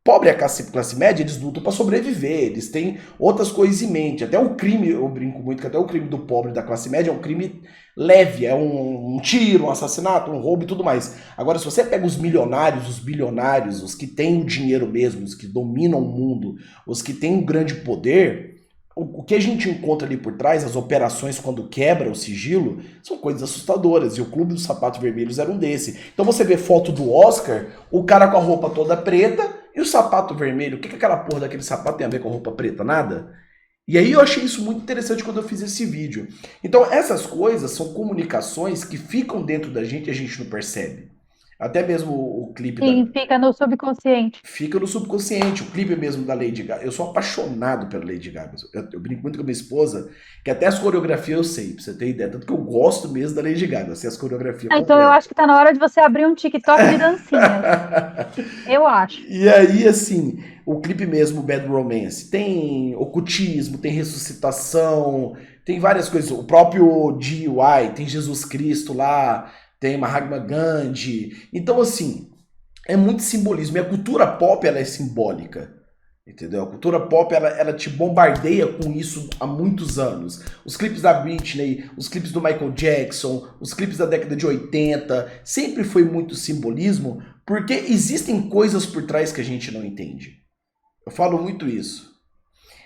[SPEAKER 1] Pobre é a classe média, eles lutam para sobreviver, eles têm outras coisas em mente. Até o crime, eu brinco muito que até o crime do pobre da classe média é um crime leve, é um tiro, um assassinato, um roubo e tudo mais. Agora, se você pega os milionários, os bilionários, os que têm o dinheiro mesmo, os que dominam o mundo, os que têm um grande poder, o que a gente encontra ali por trás, as operações quando quebra o sigilo, são coisas assustadoras. E o Clube dos Sapatos Vermelhos era um desse. Então você vê foto do Oscar, o cara com a roupa toda preta e o sapato vermelho. O que aquela porra daquele sapato tem a ver com a roupa preta? Nada. E aí eu achei isso muito interessante quando eu fiz esse vídeo. Então essas coisas são comunicações que ficam dentro da gente e a gente não percebe. Até mesmo o clipe da,
[SPEAKER 2] Sim, fica no subconsciente.
[SPEAKER 1] fica no subconsciente. O clipe mesmo da Lady Gaga. Eu sou apaixonado pela Lady Gaga. Eu brinco muito com a minha esposa, que até as coreografias eu sei, pra você ter ideia. Tanto que eu gosto mesmo da Lady Gaga. Eu sei as coreografias
[SPEAKER 2] Ah, então eu
[SPEAKER 1] completas.
[SPEAKER 2] acho que tá na hora de você abrir um TikTok de dancinhas. Eu acho.
[SPEAKER 1] E aí, assim, o clipe mesmo, Bad Romance, tem ocultismo, tem ressuscitação, tem várias coisas. O próprio DIY, tem Jesus Cristo lá, tem Mahatma Gandhi. Então, assim, é muito simbolismo. E a cultura pop, ela é simbólica. Entendeu? A cultura pop, ela te bombardeia com isso há muitos anos. Os clipes da Britney, os clipes do Michael Jackson, os clipes da década de 80, sempre foi muito simbolismo, porque existem coisas por trás que a gente não entende. Eu falo muito isso.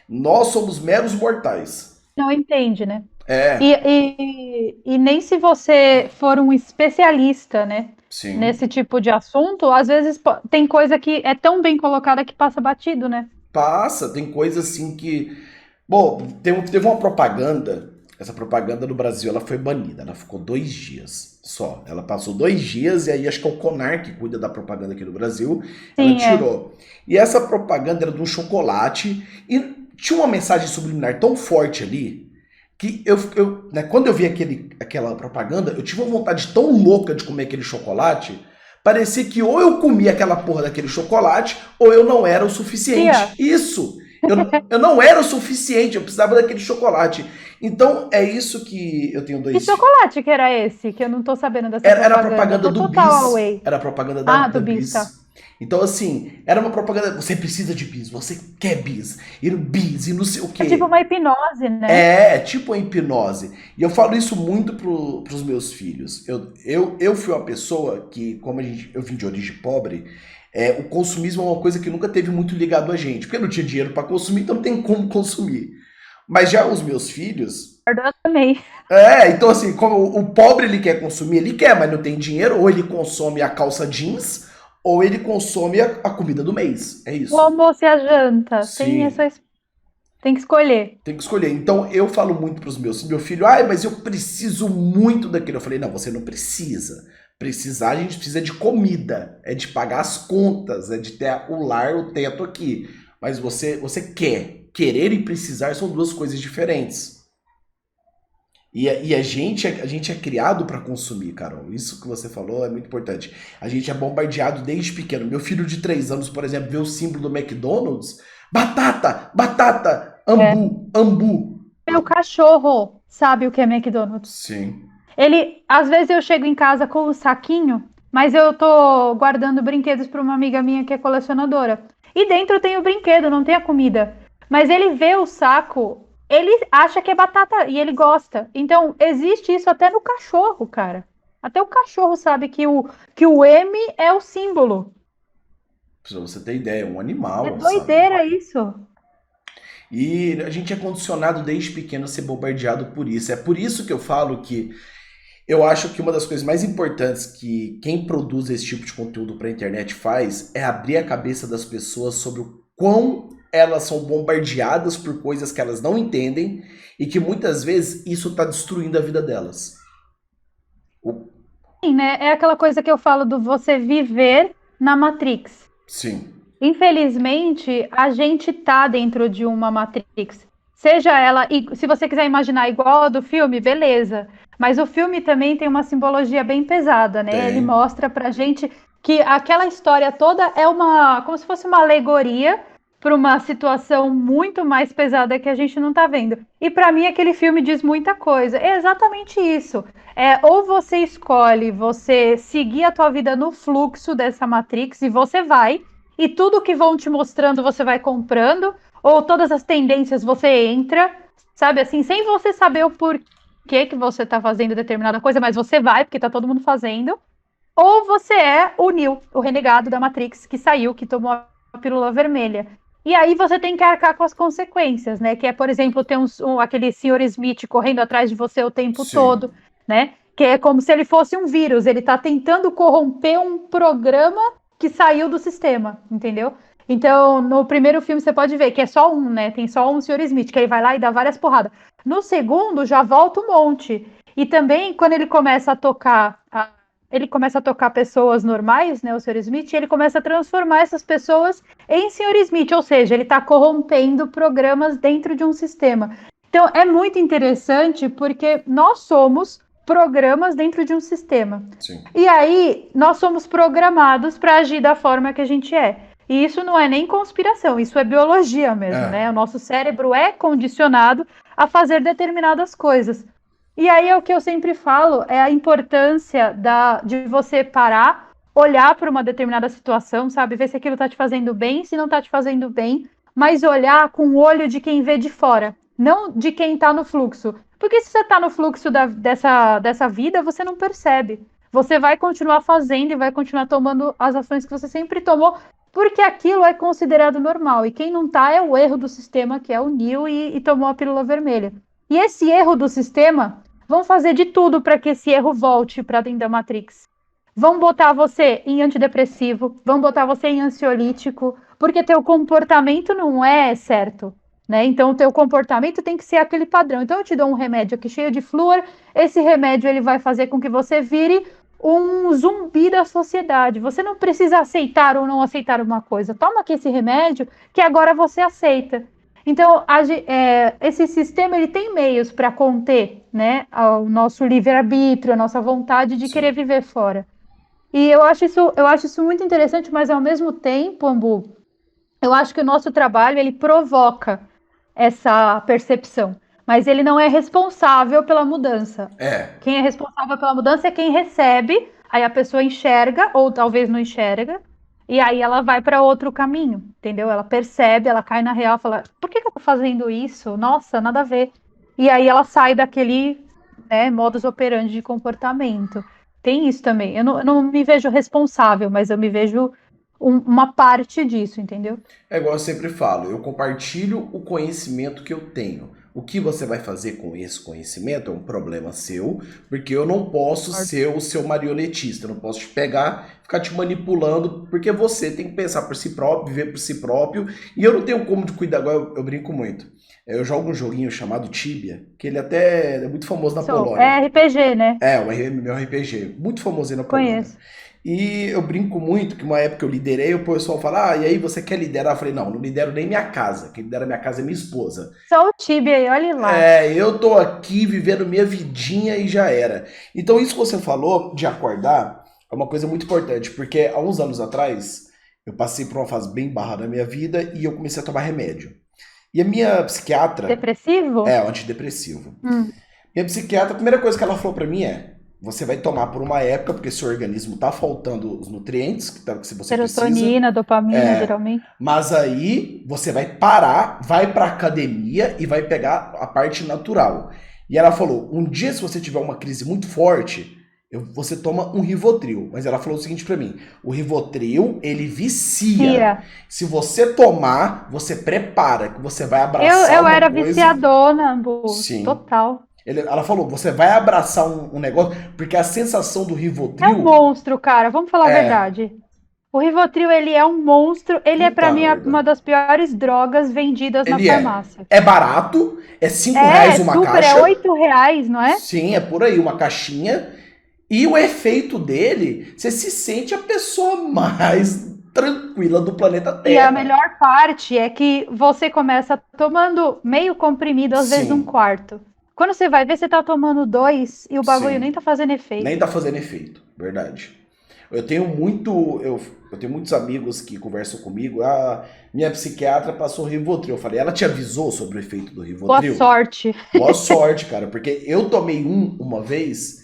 [SPEAKER 1] Nós somos meros mortais.
[SPEAKER 2] Não entende, né?
[SPEAKER 1] É,
[SPEAKER 2] E nem se você for um especialista, né,
[SPEAKER 1] sim.
[SPEAKER 2] nesse tipo de assunto, às vezes tem coisa que é tão bem colocada que passa batido, né?
[SPEAKER 1] Passa, tem coisas assim que. Bom, teve uma propaganda. Essa propaganda no Brasil ela foi banida. Ela ficou 2 dias só. Ela passou 2 dias e aí acho que é o Conar que cuida da propaganda aqui no Brasil. Ela
[SPEAKER 2] Sim, é.
[SPEAKER 1] tirou. E essa propaganda era de um chocolate e tinha uma mensagem subliminar tão forte ali que né, quando eu vi aquela propaganda, eu tive uma vontade tão louca de comer aquele chocolate. Parecia que ou eu comia aquela porra daquele chocolate, ou eu não era o suficiente.
[SPEAKER 2] Tia,
[SPEAKER 1] Isso! Eu não era o suficiente, eu precisava daquele chocolate. Então é isso que eu tenho
[SPEAKER 2] que
[SPEAKER 1] dois.
[SPEAKER 2] chocolate que era esse? Que eu não tô sabendo dessa
[SPEAKER 1] Era a
[SPEAKER 2] propaganda. Eu
[SPEAKER 1] propaganda
[SPEAKER 2] tô
[SPEAKER 1] do
[SPEAKER 2] total
[SPEAKER 1] Bis.
[SPEAKER 2] away.
[SPEAKER 1] Era a propaganda
[SPEAKER 2] Ah,
[SPEAKER 1] da
[SPEAKER 2] do Bis, tá.
[SPEAKER 1] Bis. Então, assim, era uma propaganda. Você precisa de Bis, você quer Bis, e no Bis, e não sei o
[SPEAKER 2] É tipo
[SPEAKER 1] quê.
[SPEAKER 2] uma hipnose, né?
[SPEAKER 1] É, tipo a hipnose. E eu falo isso muito pros meus filhos. Eu fui uma pessoa que, como eu vim de origem pobre, o consumismo é uma coisa que nunca teve muito ligado a gente. Porque eu não tinha dinheiro para consumir, então não tem como consumir. Mas já os meus filhos.
[SPEAKER 2] Eu também.
[SPEAKER 1] Então assim, como o pobre ele quer consumir, ele quer, mas não tem dinheiro, ou ele consome a calça jeans, ou ele consome a comida do mês. É
[SPEAKER 2] O
[SPEAKER 1] isso.
[SPEAKER 2] almoço e a janta.
[SPEAKER 1] Sim.
[SPEAKER 2] Tem que escolher.
[SPEAKER 1] Tem que escolher. Então eu falo muito para os meus, meu filho, ai, mas eu preciso muito daquilo. Eu falei, não, você não precisa. Precisar, a gente precisa de comida, é de pagar as contas, é de ter o lar, o teto aqui. Mas você quer. Querer e precisar são duas coisas diferentes. E a gente é criado para consumir, Carol. Isso que você falou é muito importante. A gente é bombardeado desde pequeno. Meu filho de 3 anos, por exemplo, vê o símbolo do McDonald's. Batata, batata,
[SPEAKER 2] É.
[SPEAKER 1] ambu, ambu.
[SPEAKER 2] Meu cachorro sabe o que é McDonald's.
[SPEAKER 1] Sim.
[SPEAKER 2] Às vezes eu chego em casa com o saquinho, mas eu tô guardando brinquedos para uma amiga minha que é colecionadora. E dentro tem o brinquedo, não tem a comida. Mas ele vê o saco, ele acha que é batata e ele gosta. Então, existe isso até no cachorro, cara. Até o cachorro sabe que o M é o símbolo.
[SPEAKER 1] Pra você ter ideia, é um
[SPEAKER 2] É
[SPEAKER 1] animal, sabe?
[SPEAKER 2] doideira isso.
[SPEAKER 1] E a gente é condicionado desde pequeno a ser bombardeado por isso. É por isso que eu falo que eu acho que uma das coisas mais importantes que quem produz esse tipo de conteúdo para a internet faz é abrir a cabeça das pessoas sobre o quão elas são bombardeadas por coisas que elas não entendem e que muitas vezes isso está destruindo a vida delas. O-
[SPEAKER 2] Sim, né? É aquela coisa que eu falo do você viver na Matrix.
[SPEAKER 1] Sim,
[SPEAKER 2] Infelizmente, a gente tá dentro de uma Matrix. Seja ela, e se você quiser imaginar igual a do filme, beleza. Mas o filme também tem uma simbologia bem pesada, né? Ele
[SPEAKER 1] tem.
[SPEAKER 2] mostra pra gente que aquela história toda é como se fosse uma alegoria para uma situação muito mais pesada que a gente não tá vendo. E para mim aquele filme diz muita coisa. É exatamente isso. Ou você escolhe você seguir a tua vida no fluxo dessa Matrix e você vai, e tudo que vão te mostrando você vai comprando, ou todas as tendências você entra, sabe assim, sem você saber o porquê que você tá fazendo determinada coisa, mas você vai porque tá todo mundo fazendo. Ou você é o Neo, o renegado da Matrix, que saiu, que tomou a pílula vermelha. E aí você tem que arcar com as consequências, né? Que é, por exemplo, ter aquele Sr. Smith correndo atrás de você o tempo
[SPEAKER 1] Sim.
[SPEAKER 2] todo, né? Que é como se ele fosse um vírus. Ele tá tentando corromper um programa que saiu do sistema, entendeu? Então, no primeiro filme você pode ver que é só um, né? Tem só um Sr. Smith, que ele vai lá e dá várias porradas. No segundo, já volta um monte. E também, quando ele começa a tocar pessoas normais, né, o Sr. Smith, e ele começa a transformar essas pessoas em Sr. Smith, ou seja, ele está corrompendo programas dentro de um sistema. Então, é muito interessante porque nós somos programas dentro de um sistema.
[SPEAKER 1] Sim.
[SPEAKER 2] E aí, nós somos programados para agir da forma que a gente é. E isso não é nem conspiração, isso é biologia mesmo,
[SPEAKER 1] É.
[SPEAKER 2] né? O nosso cérebro é condicionado a fazer determinadas coisas. E aí é o que eu sempre falo, é a importância de você parar, olhar para uma determinada situação, sabe? Ver se aquilo está te fazendo bem, se não está te fazendo bem, mas olhar com o olho de quem vê de fora, não de quem está no fluxo. Porque se você está no fluxo dessa vida, você não percebe. Você vai continuar fazendo e vai continuar tomando as ações que você sempre tomou, porque aquilo é considerado normal. E quem não está é o erro do sistema, que é o Neo, e tomou a pílula vermelha. E esse erro do sistema, vão fazer de tudo para que esse erro volte para dentro da Matrix. Vão botar você em antidepressivo, vão botar você em ansiolítico, porque teu comportamento não é certo, né? Então, o teu comportamento tem que ser aquele padrão. Então, eu te dou um remédio aqui cheio de flúor, esse remédio ele vai fazer com que você vire um zumbi da sociedade. Você não precisa aceitar ou não aceitar uma coisa. Toma aqui esse remédio que agora você aceita. Então, esse sistema ele tem meios para conter, né, o nosso livre-arbítrio, a nossa vontade de querer
[SPEAKER 1] Sim.
[SPEAKER 2] viver fora. E eu acho isso muito interessante, mas ao mesmo tempo, Ambu, eu acho que o nosso trabalho ele provoca essa percepção, mas ele não é responsável pela mudança.
[SPEAKER 1] É.
[SPEAKER 2] Quem é responsável pela mudança é quem recebe, aí a pessoa enxerga, ou talvez não enxerga, e aí ela vai para outro caminho, entendeu? Ela percebe, ela cai na real, fala: por que eu tô fazendo isso? Nossa, nada a ver. E aí ela sai daquele, né, modus operandi de comportamento. Tem isso também. Eu não me vejo responsável, mas eu me vejo uma parte disso, entendeu?
[SPEAKER 1] É igual eu sempre falo, eu compartilho o conhecimento que eu tenho. O que você vai fazer com esse conhecimento é um problema seu, porque eu não posso ser o seu marionetista, eu não posso te pegar, ficar te manipulando, porque você tem que pensar por si próprio, viver por si próprio, e eu não tenho como te cuidar, agora eu brinco muito. Eu jogo um joguinho chamado Tibia, que ele até é muito famoso na Polônia.
[SPEAKER 2] É RPG, né?
[SPEAKER 1] É, um MMORPG, muito famoso aí na Polônia.
[SPEAKER 2] Conheço.
[SPEAKER 1] E eu brinco muito que uma época eu liderei, o pessoal fala, e aí você quer liderar? Eu falei, não lidero nem minha casa, quem lidera minha casa é minha esposa.
[SPEAKER 2] Só o Tibia aí, olha lá.
[SPEAKER 1] Eu tô aqui vivendo minha vidinha e já era. Então isso que você falou de acordar é uma coisa muito importante, porque há uns anos atrás eu passei por uma fase bem barra da minha vida e eu comecei a tomar remédio. E a minha psiquiatra,
[SPEAKER 2] Depressivo?
[SPEAKER 1] o antidepressivo.
[SPEAKER 2] Hum.
[SPEAKER 1] Minha psiquiatra, a primeira coisa que ela falou pra mim você vai tomar por uma época, porque seu organismo tá faltando os nutrientes que você precisa.
[SPEAKER 2] Serotonina, dopamina, geralmente.
[SPEAKER 1] Mas aí você vai parar, vai pra academia e vai pegar a parte natural. E ela falou, um dia se você tiver uma crise muito forte, você toma um Rivotril. Mas ela falou o seguinte pra mim, o Rivotril, ele vicia. Se você tomar, você prepara, que você vai abraçar
[SPEAKER 2] Eu
[SPEAKER 1] uma
[SPEAKER 2] era
[SPEAKER 1] coisa...
[SPEAKER 2] viciadona, Bu,
[SPEAKER 1] Sim.
[SPEAKER 2] total.
[SPEAKER 1] Ela falou, você vai abraçar um negócio, porque a sensação do
[SPEAKER 2] É
[SPEAKER 1] Rivotril...
[SPEAKER 2] um monstro, cara, vamos falar a verdade. O Rivotril, ele é um monstro, ele é pra
[SPEAKER 1] Puta
[SPEAKER 2] mim
[SPEAKER 1] merda.
[SPEAKER 2] uma das piores drogas vendidas na
[SPEAKER 1] Ele
[SPEAKER 2] farmácia.
[SPEAKER 1] é barato, é R$ 5 uma
[SPEAKER 2] super,
[SPEAKER 1] caixa.
[SPEAKER 2] é R$8, não é?
[SPEAKER 1] Sim, é por aí, uma caixinha. E o efeito dele, você se sente a pessoa mais tranquila do planeta Terra.
[SPEAKER 2] E a melhor parte é que você começa tomando meio comprimido, às vezes
[SPEAKER 1] Sim.
[SPEAKER 2] 1/4. Quando você vai ver, você tá tomando 2 e o bagulho
[SPEAKER 1] Sim.
[SPEAKER 2] nem tá fazendo efeito.
[SPEAKER 1] Nem tá fazendo efeito, verdade. Eu tenho muito, eu tenho muitos amigos que conversam comigo. A minha psiquiatra passou Rivotril. Eu falei, ela te avisou sobre o efeito do
[SPEAKER 2] Boa
[SPEAKER 1] Rivotril?
[SPEAKER 2] sorte.
[SPEAKER 1] Boa sorte, cara, porque eu tomei uma vez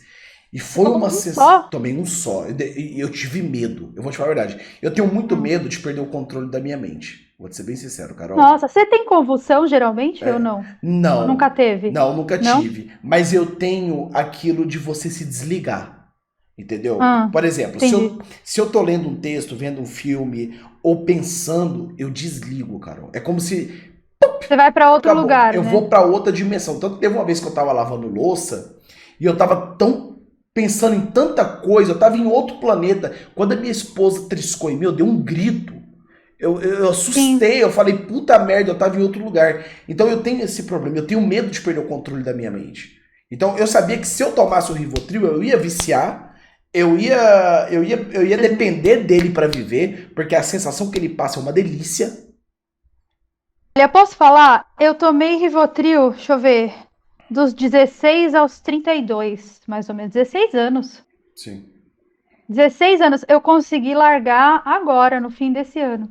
[SPEAKER 1] e
[SPEAKER 2] Você
[SPEAKER 1] foi
[SPEAKER 2] tomou
[SPEAKER 1] uma
[SPEAKER 2] um
[SPEAKER 1] sessão.
[SPEAKER 2] só.
[SPEAKER 1] Tomei um só. E eu tive medo. Eu vou te falar a verdade. Eu tenho muito
[SPEAKER 2] Hum.
[SPEAKER 1] medo de perder o controle da minha mente. Vou te ser bem sincero, Carol.
[SPEAKER 2] Nossa, você tem convulsão geralmente ou não? Ou nunca
[SPEAKER 1] Não,
[SPEAKER 2] teve?
[SPEAKER 1] não, nunca
[SPEAKER 2] Não?
[SPEAKER 1] tive. Mas eu tenho aquilo de você se desligar. Entendeu?
[SPEAKER 2] Ah,
[SPEAKER 1] Por exemplo,
[SPEAKER 2] entendi.
[SPEAKER 1] se eu tô lendo um texto, vendo um filme ou pensando, eu desligo, Carol. É como se
[SPEAKER 2] Você vai pra outro
[SPEAKER 1] acabou.
[SPEAKER 2] lugar,
[SPEAKER 1] Eu
[SPEAKER 2] né?
[SPEAKER 1] vou pra outra dimensão. Tanto que teve uma vez que eu tava lavando louça e eu tava tão pensando em tanta coisa, eu tava em outro planeta. Quando a minha esposa triscou em mim, eu dei um grito. Eu
[SPEAKER 2] Sim.
[SPEAKER 1] assustei, eu falei, puta merda, eu tava em outro lugar. Então eu tenho esse problema, eu tenho medo de perder o controle da minha mente. Então eu sabia que se eu tomasse o Rivotril, eu ia viciar, eu ia depender dele pra viver, porque a sensação que ele passa é uma delícia.
[SPEAKER 2] Olha, posso falar? Eu tomei Rivotril, deixa eu ver, dos 16 aos 32, mais ou menos, 16 anos.
[SPEAKER 1] Sim.
[SPEAKER 2] 16 anos, eu consegui largar agora, no fim desse ano.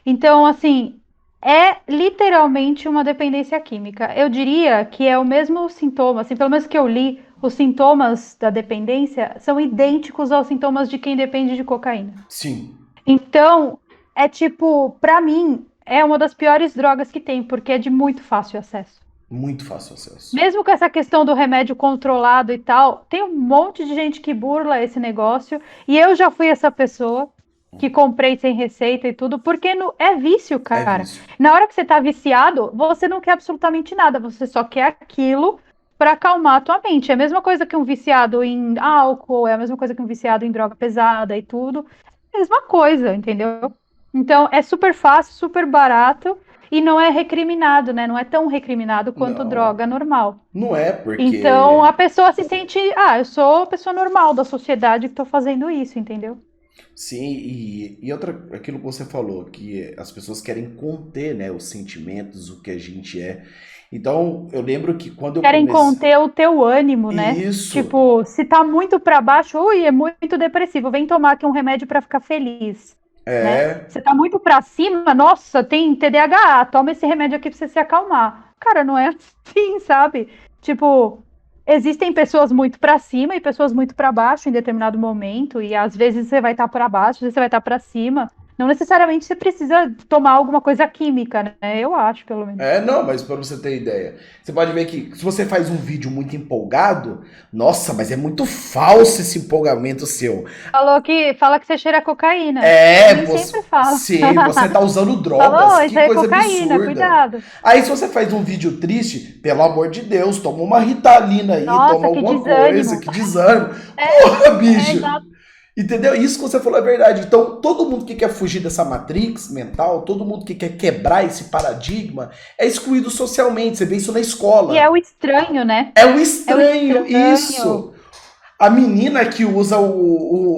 [SPEAKER 2] Então, assim, é literalmente uma dependência química. Eu diria que é o mesmo sintoma, assim, pelo menos que eu li, os sintomas da dependência são idênticos aos sintomas de quem depende de cocaína.
[SPEAKER 1] Sim.
[SPEAKER 2] Então, é tipo, pra mim, é uma das piores drogas que tem, porque é de muito fácil acesso.
[SPEAKER 1] Muito fácil acesso.
[SPEAKER 2] Mesmo com essa questão do remédio controlado e tal, tem um monte de gente que burla esse negócio, e eu já fui essa pessoa que comprei sem receita e tudo, porque é vício,
[SPEAKER 1] É
[SPEAKER 2] cara.
[SPEAKER 1] vício.
[SPEAKER 2] Na hora que você tá viciado, você não quer absolutamente nada, você só quer aquilo para acalmar a tua mente. É a mesma coisa que um viciado em álcool, é a mesma coisa que um viciado em droga pesada e tudo. É a mesma coisa, entendeu? Então, é super fácil, super barato e não é recriminado, né? Não é tão recriminado quanto
[SPEAKER 1] Não,
[SPEAKER 2] droga normal.
[SPEAKER 1] não é
[SPEAKER 2] Então, a
[SPEAKER 1] porque.
[SPEAKER 2] pessoa se sente, eu sou a pessoa normal da sociedade que tô fazendo isso, entendeu?
[SPEAKER 1] Sim, e outra, aquilo que você falou, que as pessoas querem conter, né, os sentimentos, o que a gente é. Então, eu lembro que quando eu
[SPEAKER 2] Querem
[SPEAKER 1] comecei.
[SPEAKER 2] conter o teu ânimo, né?
[SPEAKER 1] Isso,
[SPEAKER 2] Tipo, se tá muito pra baixo, ui, é muito depressivo, vem tomar aqui um remédio pra ficar feliz, né?
[SPEAKER 1] é.
[SPEAKER 2] Você tá muito pra cima, nossa, tem TDAH, toma esse remédio aqui pra você se acalmar. Cara, não é assim, sabe? Tipo, existem pessoas muito pra cima e pessoas muito pra baixo em determinado momento, e às vezes você vai estar pra baixo, às vezes você vai estar pra cima. Não necessariamente você precisa tomar alguma coisa química, né? Eu acho, pelo menos.
[SPEAKER 1] Não, mas para você ter ideia, você pode ver que se você faz um vídeo muito empolgado, nossa, mas é muito falso esse empolgamento seu.
[SPEAKER 2] Fala que você cheira cocaína. Pra
[SPEAKER 1] É,
[SPEAKER 2] mim sempre
[SPEAKER 1] você,
[SPEAKER 2] fala.
[SPEAKER 1] sim, você tá usando drogas,
[SPEAKER 2] Falou,
[SPEAKER 1] que
[SPEAKER 2] isso aí é
[SPEAKER 1] coisa
[SPEAKER 2] cocaína,
[SPEAKER 1] absurda.
[SPEAKER 2] cuidado.
[SPEAKER 1] Aí se você faz um vídeo triste, pelo amor de Deus, toma uma Ritalina aí, toma
[SPEAKER 2] Nossa, que
[SPEAKER 1] alguma coisa,
[SPEAKER 2] desânimo.
[SPEAKER 1] que desânimo.
[SPEAKER 2] É,
[SPEAKER 1] Porra,
[SPEAKER 2] é
[SPEAKER 1] bicho!
[SPEAKER 2] exato.
[SPEAKER 1] Entendeu? Isso que você falou é verdade. Então, todo mundo que quer fugir dessa matrix mental, todo mundo que quer quebrar esse paradigma, é excluído socialmente. Você vê isso na
[SPEAKER 2] E é
[SPEAKER 1] escola.
[SPEAKER 2] o estranho, né?
[SPEAKER 1] É um
[SPEAKER 2] É o
[SPEAKER 1] estranho,
[SPEAKER 2] estranho.
[SPEAKER 1] isso. A menina que usa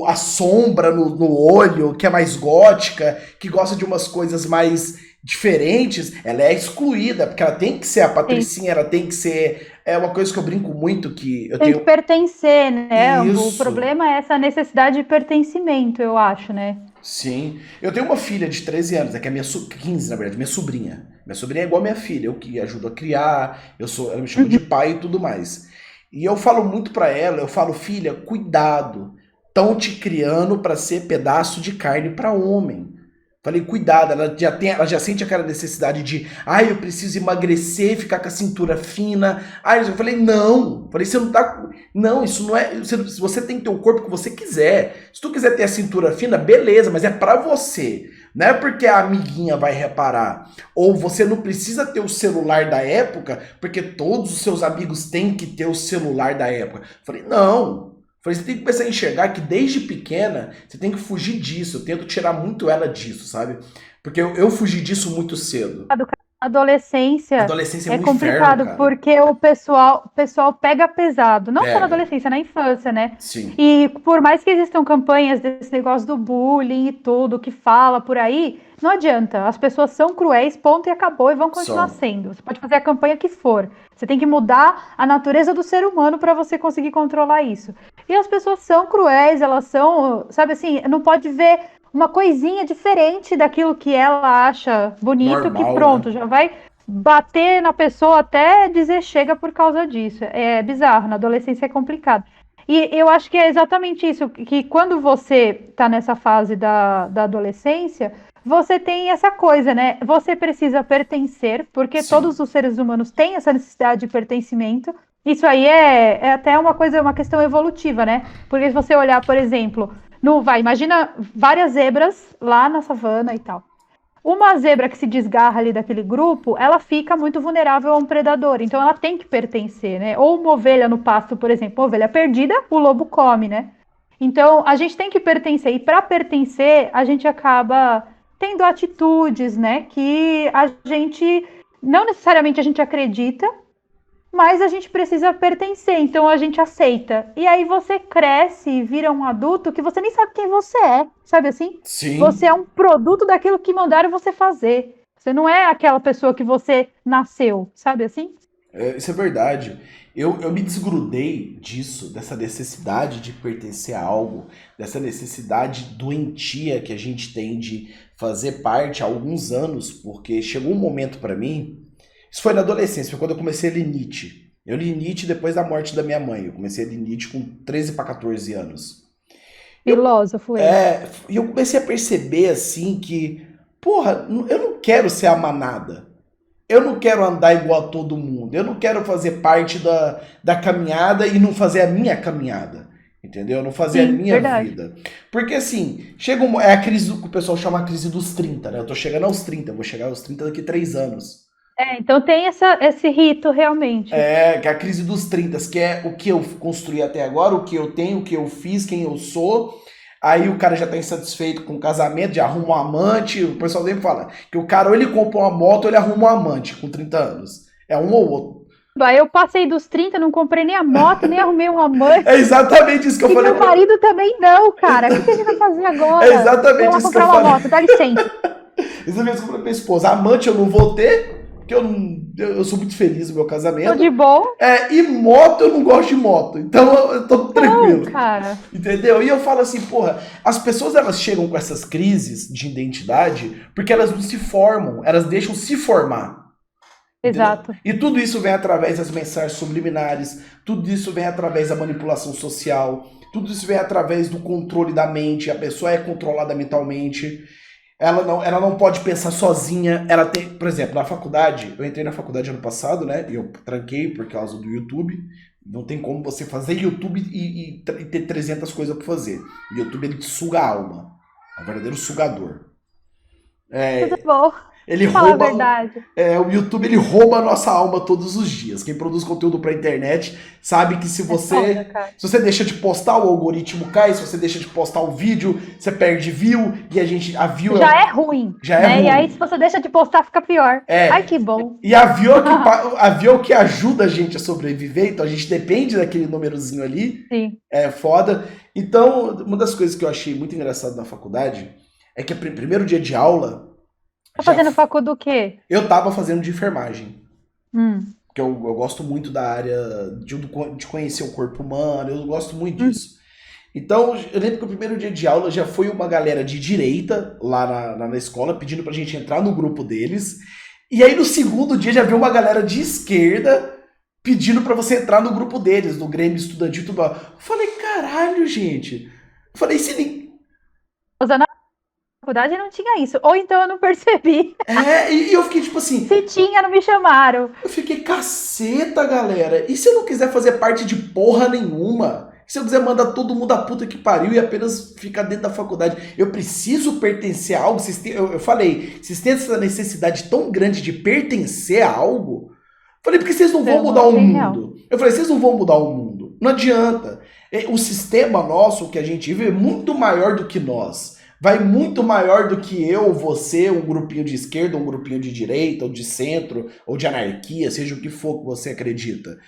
[SPEAKER 1] a sombra no olho, que é mais gótica, que gosta de umas coisas mais diferentes, ela é excluída, porque ela tem que ser a
[SPEAKER 2] Sim.
[SPEAKER 1] patricinha, ela tem que ser. É uma coisa que eu brinco muito, que eu
[SPEAKER 2] Tem que
[SPEAKER 1] tenho.
[SPEAKER 2] pertencer, né? O
[SPEAKER 1] Isso.
[SPEAKER 2] problema é essa necessidade de pertencimento, eu acho, né?
[SPEAKER 1] Sim. Eu tenho uma filha de 13 anos, que é minha 15, na verdade, minha sobrinha. Minha sobrinha é igual a minha filha, eu que ajudo a criar, ela me chama de
[SPEAKER 2] Uhum.
[SPEAKER 1] pai e tudo mais. E eu falo muito pra ela, eu falo, filha, cuidado. Estão te criando pra ser pedaço de carne pra homem. Falei, cuidado, ela já sente aquela necessidade de, eu preciso emagrecer, ficar com a cintura fina. Eu falei, não. Falei, você não tá. Não, isso não é. Você tem que ter o corpo que você quiser. Se tu quiser ter a cintura fina, beleza, mas é pra você. Não é porque a amiguinha vai reparar. Ou você não precisa ter o celular da época, porque todos os seus amigos têm que ter o celular da época. Falei, não. Falei, você tem que começar a enxergar que desde pequena você tem que fugir disso. Eu tento tirar muito ela disso, sabe? Porque eu fugi disso muito cedo.
[SPEAKER 2] Adolescência
[SPEAKER 1] Adolescência é
[SPEAKER 2] é
[SPEAKER 1] um inferno,
[SPEAKER 2] complicado
[SPEAKER 1] cara.
[SPEAKER 2] porque o pessoal pega pesado, não só na
[SPEAKER 1] Pega.
[SPEAKER 2] adolescência, na infância, né?
[SPEAKER 1] Sim.
[SPEAKER 2] E por mais que existam campanhas desse negócio do bullying e tudo que fala por aí, não adianta. As pessoas são cruéis, ponto e acabou, e vão continuar
[SPEAKER 1] São.
[SPEAKER 2] sendo. Você pode fazer a campanha que for. Você tem que mudar a natureza do ser humano para você conseguir controlar isso. E as pessoas são cruéis, elas são, sabe assim, não pode ver uma coisinha diferente daquilo que ela acha bonito, que
[SPEAKER 1] Normal, né?
[SPEAKER 2] pronto, já vai bater na pessoa até dizer chega por causa disso. É bizarro, na adolescência é complicado. E eu acho que é exatamente isso, que quando você está nessa fase da adolescência, você tem essa coisa, né? Você precisa pertencer, porque todos
[SPEAKER 1] Sim,
[SPEAKER 2] os seres humanos têm essa necessidade de pertencimento. Isso aí é até uma coisa, uma questão evolutiva, né? Porque se você olhar, por exemplo, imagina várias zebras lá na savana e tal. Uma zebra que se desgarra ali daquele grupo, ela fica muito vulnerável a um predador, então ela tem que pertencer, né? Ou uma ovelha no pasto, por exemplo, uma ovelha perdida, o lobo come, né? Então a gente tem que pertencer, e para pertencer, a gente acaba tendo atitudes, né? Que a gente não necessariamente a gente acredita, mas a gente precisa pertencer, então a gente aceita. E aí você cresce e vira um adulto que você nem sabe quem você é, sabe assim? Você
[SPEAKER 1] sim.
[SPEAKER 2] é um produto daquilo que mandaram você fazer. Você não é aquela pessoa que você nasceu, sabe assim?
[SPEAKER 1] Isso é verdade. Eu me desgrudei disso, dessa necessidade de pertencer a algo, dessa necessidade doentia que a gente tem de fazer parte há alguns anos, porque chegou um momento pra mim. Isso foi na adolescência, foi quando eu comecei a ler Nietzsche. Eu li Nietzsche depois da morte da minha mãe. Eu comecei a ler Nietzsche com 13 para 14 anos. Eu,
[SPEAKER 2] Filósofo ele.
[SPEAKER 1] e eu comecei a perceber assim que, porra, eu não quero ser a manada. Eu não quero andar igual a todo mundo. Eu não quero fazer parte da caminhada e não fazer a minha caminhada. Entendeu? Não fazer a
[SPEAKER 2] Sim,
[SPEAKER 1] minha
[SPEAKER 2] verdade.
[SPEAKER 1] vida. Porque assim, é a crise que o pessoal chama a crise dos 30, né? Eu tô chegando aos 30, eu vou chegar aos 30 daqui a 3 anos.
[SPEAKER 2] É, então tem esse rito realmente.
[SPEAKER 1] É, que é a crise dos 30, que é o que eu construí até agora, o que eu tenho, o que eu fiz, quem eu sou. Aí o cara já tá insatisfeito com o casamento, já arruma um amante. O pessoal sempre fala que o cara ou ele compra uma moto ou ele arruma um amante com 30 anos. É um ou outro.
[SPEAKER 2] Aí eu passei dos 30, não comprei nem a moto, nem arrumei uma mãe.
[SPEAKER 1] É exatamente isso que eu
[SPEAKER 2] E
[SPEAKER 1] falei
[SPEAKER 2] meu
[SPEAKER 1] pra.
[SPEAKER 2] marido também não, cara. O que a gente vai fazer
[SPEAKER 1] É
[SPEAKER 2] agora? Vou
[SPEAKER 1] exatamente
[SPEAKER 2] lá
[SPEAKER 1] isso que eu
[SPEAKER 2] comprar uma
[SPEAKER 1] falei.
[SPEAKER 2] moto, dá licença.
[SPEAKER 1] Exatamente isso que eu falei pra minha esposa. Amante eu não vou ter, porque eu sou muito feliz no meu
[SPEAKER 2] Tô
[SPEAKER 1] casamento.
[SPEAKER 2] de boa.
[SPEAKER 1] E moto eu não gosto de moto. Então eu tô
[SPEAKER 2] Não,
[SPEAKER 1] tranquilo.
[SPEAKER 2] cara.
[SPEAKER 1] Entendeu? E eu falo assim, porra, as pessoas elas chegam com essas crises de identidade porque elas não se formam, elas deixam se formar. Entendeu?
[SPEAKER 2] Exato.
[SPEAKER 1] E tudo isso vem através das mensagens subliminares, tudo isso vem através da manipulação social, tudo isso vem através do controle da mente, a pessoa é controlada mentalmente, ela não pode pensar sozinha, ela tem, por exemplo, na faculdade, eu entrei na faculdade ano passado, né, e eu tranquei por causa do YouTube, não tem como você fazer YouTube e ter 300 coisas para fazer. O YouTube ele te suga a alma, é um verdadeiro sugador.
[SPEAKER 2] Tudo
[SPEAKER 1] É,
[SPEAKER 2] bom.
[SPEAKER 1] ele
[SPEAKER 2] Falar a
[SPEAKER 1] rouba.
[SPEAKER 2] verdade.
[SPEAKER 1] O YouTube ele rouba a nossa alma todos os dias. Quem produz conteúdo pra internet sabe que se
[SPEAKER 2] É foda,
[SPEAKER 1] você.
[SPEAKER 2] cara.
[SPEAKER 1] Se você deixa de postar, o algoritmo cai. Se você deixa de postar o vídeo, você perde view. E a view
[SPEAKER 2] Já é ruim,
[SPEAKER 1] já é
[SPEAKER 2] né? E aí,
[SPEAKER 1] ruim.
[SPEAKER 2] se você deixa de postar, fica pior. Ai,
[SPEAKER 1] É.
[SPEAKER 2] que bom.
[SPEAKER 1] E a view é o que ajuda a gente a sobreviver. Então a gente depende daquele númerozinho ali.
[SPEAKER 2] Sim.
[SPEAKER 1] É foda. Então, uma das coisas que eu achei muito engraçado na faculdade é que primeiro dia de aula.
[SPEAKER 2] Tá
[SPEAKER 1] Já
[SPEAKER 2] fazendo facu do quê?
[SPEAKER 1] Eu tava fazendo de enfermagem.
[SPEAKER 2] Hum.
[SPEAKER 1] Porque eu gosto muito da área de conhecer o corpo humano, eu gosto muito
[SPEAKER 2] Hum.
[SPEAKER 1] disso. Então, eu lembro que o primeiro dia de aula já foi uma galera de direita lá na escola pedindo pra gente entrar no grupo deles. E aí no segundo dia já veio uma galera de esquerda pedindo pra você entrar no grupo deles, no Grêmio Estudantil e tudo mais. Eu falei, caralho, gente. Eu falei, se nem.
[SPEAKER 2] Na faculdade não tinha isso. Ou então eu não percebi.
[SPEAKER 1] E eu fiquei tipo assim,
[SPEAKER 2] Se tinha, não me chamaram.
[SPEAKER 1] eu fiquei, caceta, galera. E se eu não quiser fazer parte de porra nenhuma? Se eu quiser mandar todo mundo a puta que pariu e apenas ficar dentro da faculdade? Eu preciso pertencer a algo? Eu falei, vocês têm essa necessidade tão grande de pertencer a algo? Falei, porque vocês não
[SPEAKER 2] Ser
[SPEAKER 1] vão mudar
[SPEAKER 2] humano
[SPEAKER 1] o
[SPEAKER 2] bem real.
[SPEAKER 1] mundo. Eu falei, vocês não vão mudar o mundo. Não adianta. O sistema nosso que a gente vive é muito maior do que nós. Vai muito maior do que eu, você, um grupinho de esquerda, um grupinho de direita, ou de centro, ou de anarquia, seja o que for que você acredita.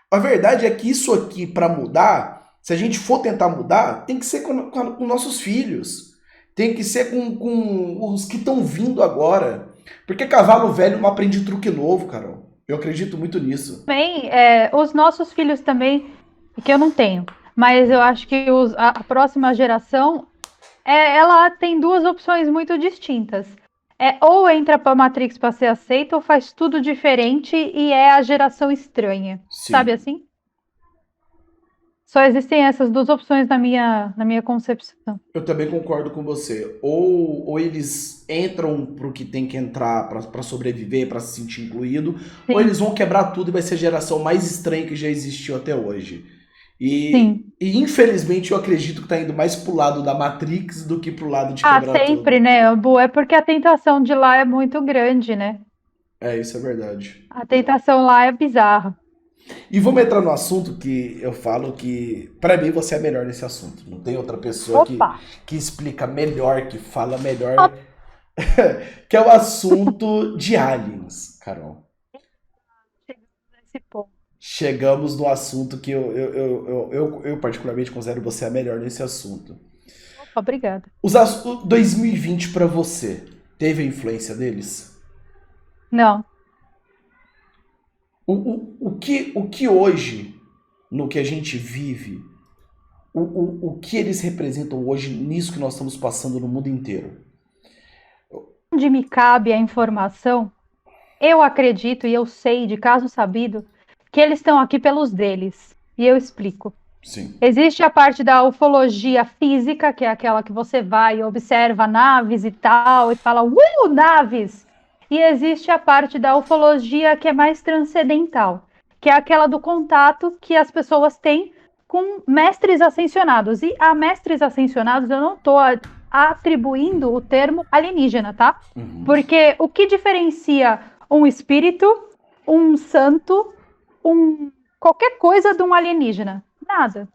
[SPEAKER 1] A verdade é que isso aqui, para mudar, se a gente for tentar mudar, tem que ser com nossos filhos. Tem que ser com os que estão vindo agora. Porque cavalo velho não aprende truque novo, Carol. Eu acredito muito nisso.
[SPEAKER 2] Também, os nossos filhos também, que eu não tenho, mas eu acho que a próxima geração, ela tem duas opções muito distintas. Ou entra para Matrix para ser aceita, ou faz tudo diferente e é a geração estranha. Sabe
[SPEAKER 1] Sim.
[SPEAKER 2] assim? Só existem essas duas opções na minha concepção.
[SPEAKER 1] Eu também concordo com você. Ou eles entram pro que tem que entrar pra sobreviver, pra se sentir incluído, ou
[SPEAKER 2] Sim,
[SPEAKER 1] eles vão quebrar tudo e vai ser a geração mais estranha que já existiu até hoje.
[SPEAKER 2] sim.
[SPEAKER 1] E infelizmente eu acredito que tá indo mais pro lado da Matrix do que pro lado de
[SPEAKER 2] Ah,
[SPEAKER 1] quebrar
[SPEAKER 2] sempre,
[SPEAKER 1] tudo.
[SPEAKER 2] né, Ambu? É porque a tentação de lá é muito grande, né?
[SPEAKER 1] É, isso é verdade.
[SPEAKER 2] A tentação lá é bizarra.
[SPEAKER 1] E vamos entrar no assunto que eu falo que, pra mim, você é melhor nesse assunto. Não tem outra pessoa
[SPEAKER 2] Opa!
[SPEAKER 1] que explica melhor, que fala melhor,
[SPEAKER 2] Opa,
[SPEAKER 1] que é o assunto de aliens, Carol.
[SPEAKER 2] chegamos nesse ponto.
[SPEAKER 1] Chegamos no assunto que eu particularmente considero você a melhor nesse assunto.
[SPEAKER 2] Opa, obrigada.
[SPEAKER 1] O 2020 pra você, teve a influência deles?
[SPEAKER 2] Não.
[SPEAKER 1] O que hoje, no que a gente vive, o que eles representam hoje nisso que nós estamos passando no mundo inteiro?
[SPEAKER 2] Onde me cabe a informação, eu acredito e eu sei, de caso sabido, que eles estão aqui pelos deles. E eu explico.
[SPEAKER 1] Sim.
[SPEAKER 2] Existe a parte da ufologia física, que é aquela que você vai e observa naves e tal, e fala, naves! E existe a parte da ufologia que é mais transcendental, que é aquela do contato que as pessoas têm com mestres ascensionados. E a mestres ascensionados eu não estou atribuindo o termo alienígena, tá?
[SPEAKER 1] Uhum.
[SPEAKER 2] Porque o que diferencia um espírito, um santo, qualquer coisa de um alienígena? Nada.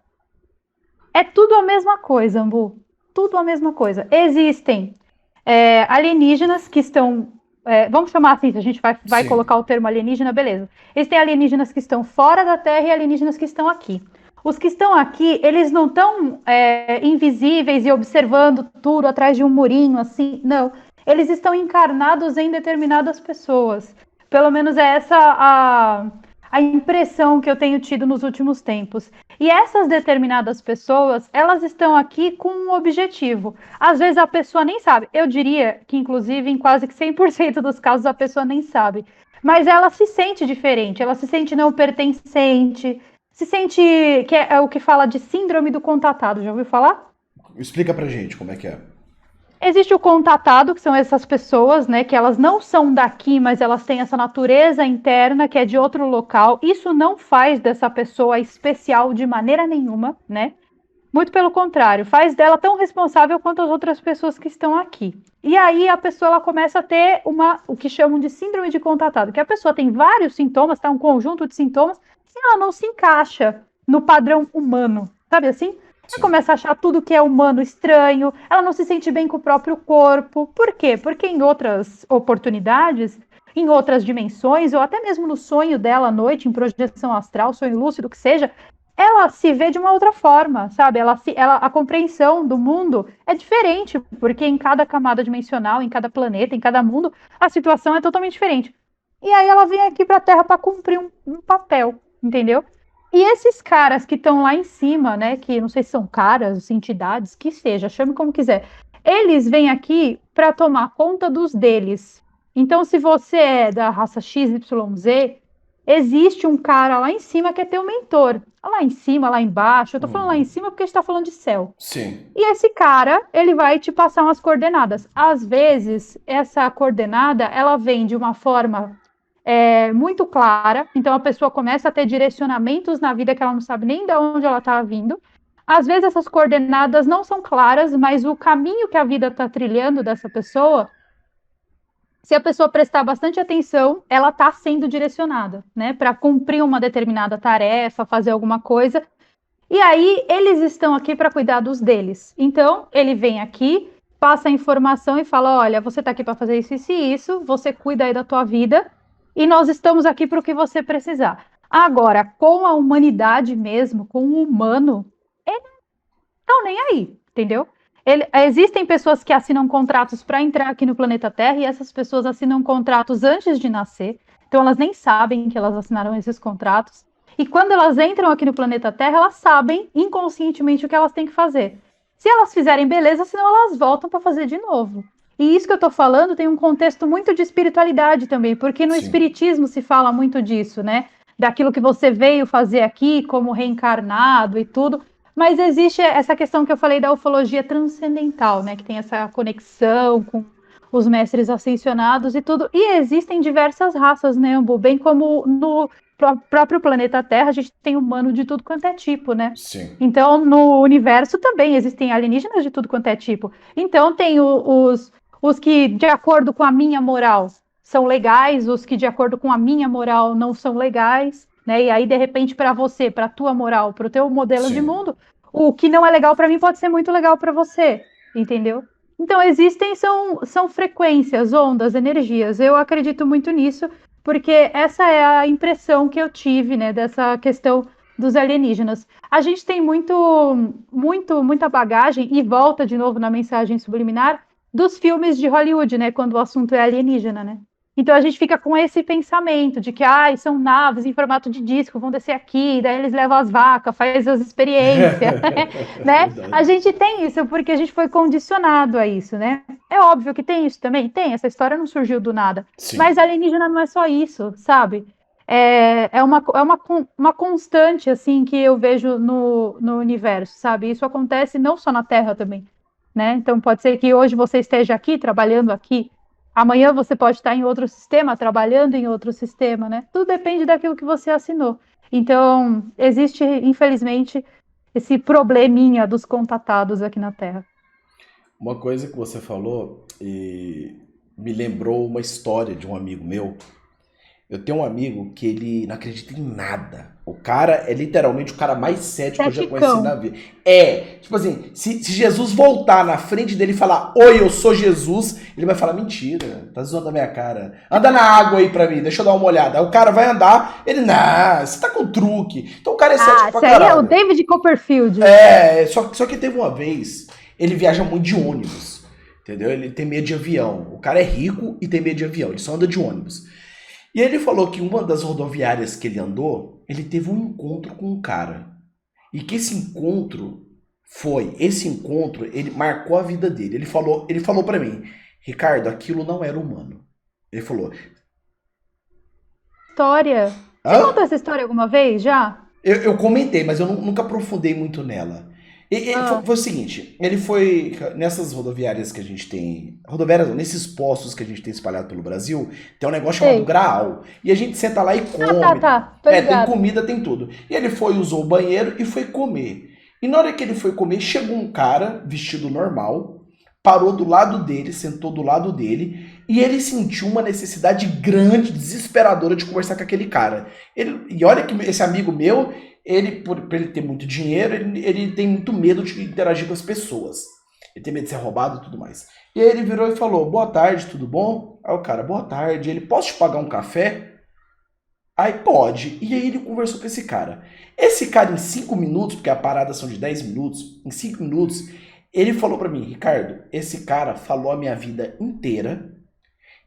[SPEAKER 2] É tudo a mesma coisa, Ambu. Tudo a mesma coisa. Existem alienígenas que estão. Vamos chamar assim, se a gente vai
[SPEAKER 1] Sim.
[SPEAKER 2] colocar o termo alienígena, beleza. Existem alienígenas que estão fora da Terra e alienígenas que estão aqui. Os que estão aqui, eles não estão invisíveis e observando tudo atrás de um murinho, assim. Não. Eles estão encarnados em determinadas pessoas. Pelo menos é essa a impressão que eu tenho tido nos últimos tempos. E essas determinadas pessoas, elas estão aqui com um objetivo. Às vezes a pessoa nem sabe. Eu diria que, inclusive, em quase que 100% dos casos, a pessoa nem sabe. Mas ela se sente diferente, ela se sente não pertencente, se sente, que é o que fala de síndrome do contatado. Já ouviu falar?
[SPEAKER 1] Explica pra gente como é que é.
[SPEAKER 2] Existe o contatado, que são essas pessoas, né, que elas não são daqui, mas elas têm essa natureza interna que é de outro local. Isso não faz dessa pessoa especial de maneira nenhuma, né? Muito pelo contrário, faz dela tão responsável quanto as outras pessoas que estão aqui. E aí a pessoa ela começa a ter o que chamam de síndrome de contatado, que a pessoa tem vários sintomas, tá? Um conjunto de sintomas, e ela não se encaixa no padrão humano, sabe assim? Ela
[SPEAKER 1] Sim.
[SPEAKER 2] começa a achar tudo que é humano estranho, ela não se sente bem com o próprio corpo. Por quê? Porque em outras oportunidades, em outras dimensões, ou até mesmo no sonho dela à noite, em projeção astral, sonho lúcido, que seja, ela se vê de uma outra forma, sabe? A compreensão do mundo é diferente, porque em cada camada dimensional, em cada planeta, em cada mundo, a situação é totalmente diferente. E aí ela vem aqui para a Terra para cumprir um papel, entendeu? E esses caras que estão lá em cima, né? Que não sei se são caras, entidades, que seja, chame como quiser. Eles vêm aqui para tomar conta dos deles. Então, se você é da raça XYZ, existe um cara lá em cima que é teu mentor. Lá em cima, lá embaixo. Eu tô falando lá em
[SPEAKER 1] Uhum.
[SPEAKER 2] cima porque a gente tá falando de céu.
[SPEAKER 1] Sim.
[SPEAKER 2] E esse cara, ele vai te passar umas coordenadas. Às vezes, essa coordenada, ela vem de uma forma muito clara. Então, a pessoa começa a ter direcionamentos na vida que ela não sabe nem de onde ela está vindo. Às vezes, essas coordenadas não são claras, mas o caminho que a vida está trilhando dessa pessoa, se a pessoa prestar bastante atenção, ela está sendo direcionada, né, para cumprir uma determinada tarefa, fazer alguma coisa. E aí eles estão aqui para cuidar dos deles. Então ele vem aqui, passa a informação e fala: olha, você está aqui para fazer isso, isso e isso. Você cuida aí da tua vida e nós estamos aqui para o que você precisar. Agora, com a humanidade mesmo, com o humano, eles não estão nem aí, entendeu? Existem pessoas que assinam contratos para entrar aqui no planeta Terra e essas pessoas assinam contratos antes de nascer, então elas nem sabem que elas assinaram esses contratos. E quando elas entram aqui no planeta Terra, elas sabem inconscientemente o que elas têm que fazer. Se elas fizerem, beleza, senão elas voltam para fazer de novo. E isso que eu estou falando tem um contexto muito de espiritualidade também, porque no
[SPEAKER 1] Sim,
[SPEAKER 2] espiritismo se fala muito disso, né? Daquilo que você veio fazer aqui como reencarnado e tudo. Mas existe essa questão que eu falei da ufologia transcendental, né? Que tem essa conexão com os mestres ascensionados e tudo. E existem diversas raças, né, Ambu? Bem como no próprio planeta Terra, a gente tem humano de tudo quanto é tipo, né?
[SPEAKER 1] sim,
[SPEAKER 2] Então, no universo também existem alienígenas de tudo quanto é tipo. Então, tem os que, de acordo com a minha moral, são legais, os que, de acordo com a minha moral, não são legais, né? E aí, de repente, para você, para a tua moral, para o teu modelo de
[SPEAKER 1] sim.
[SPEAKER 2] mundo, o que não é legal para mim pode ser muito legal para você, entendeu? Então, existem, são frequências, ondas, energias. Eu acredito muito nisso, porque essa é a impressão que eu tive, né, dessa questão dos alienígenas. A gente tem muita bagagem, e volta de novo na mensagem subliminar, dos filmes de Hollywood, né, quando o assunto é alienígena, né? Então a gente fica com esse pensamento de que são naves em formato de disco, vão descer aqui, daí eles levam as vacas, faz as experiências, né? A
[SPEAKER 1] Verdade.
[SPEAKER 2] gente tem isso porque a gente foi condicionado a isso, né? É óbvio que tem isso também, tem, essa história não surgiu do nada. Mas
[SPEAKER 1] Sim.
[SPEAKER 2] alienígena não é só isso, sabe? É uma constante, assim, que eu vejo no universo, sabe? Isso acontece não só na Terra também, né? Então pode ser que hoje você esteja aqui, trabalhando aqui, amanhã você pode estar em outro sistema, trabalhando em outro sistema, né? Tudo depende daquilo que você assinou. Então, existe, infelizmente, esse probleminha dos contatados aqui na Terra.
[SPEAKER 1] Uma coisa que você falou e me lembrou uma história de um amigo meu. Eu tenho um amigo que ele não acredita em nada. O cara é literalmente o cara mais cético que eu já conheci na
[SPEAKER 2] Ceticão.
[SPEAKER 1] vida. É, tipo assim, se Jesus voltar na frente dele e falar, oi, eu sou Jesus, ele vai falar, mentira, tá zoando a minha cara. Anda na água aí pra mim, deixa eu dar uma olhada. Aí o cara vai andar, ele, não, você tá com truque. Então o cara é cético pra
[SPEAKER 2] Isso aí é o
[SPEAKER 1] caralho.
[SPEAKER 2] David Copperfield.
[SPEAKER 1] É, só que teve uma vez, ele viaja muito de ônibus, entendeu? Ele tem medo de avião. O cara é rico e tem medo de avião, ele só anda de ônibus. E ele falou que uma das rodoviárias que ele andou, ele teve um encontro com um cara. E que esse encontro, ele marcou a vida dele. Ele falou para mim, Ricardo, aquilo não era humano. Ele falou,
[SPEAKER 2] História. Você contou
[SPEAKER 1] hã?
[SPEAKER 2] essa história alguma vez já?
[SPEAKER 1] Eu comentei, mas eu nunca aprofundei muito nela. E
[SPEAKER 2] Ah,
[SPEAKER 1] foi o seguinte, ele foi nessas rodoviárias que a gente tem, rodoviárias não, nesses postos que a gente tem espalhado pelo Brasil, tem um negócio chamado
[SPEAKER 2] sei.
[SPEAKER 1] Graal. E a gente senta lá e come.
[SPEAKER 2] Tá. Tô
[SPEAKER 1] É, tem
[SPEAKER 2] ligado.
[SPEAKER 1] comida, tem tudo. E ele foi, usou o banheiro e foi comer. E na hora que ele foi comer, chegou um cara vestido normal, parou do lado dele, sentou do lado dele, e ele sentiu uma necessidade grande, desesperadora de conversar com aquele cara. E olha que esse amigo meu, ele, por ele ter muito dinheiro, ele tem muito medo de interagir com as pessoas. Ele tem medo de ser roubado e tudo mais. E aí ele virou e falou, boa tarde, tudo bom? Aí o cara, boa tarde. Ele, posso te pagar um café? Aí pode. E aí ele conversou com esse cara. Esse cara, em 5 minutos, porque a parada são de 10 minutos, em 5 minutos, ele falou pra mim, Ricardo, esse cara falou a minha vida inteira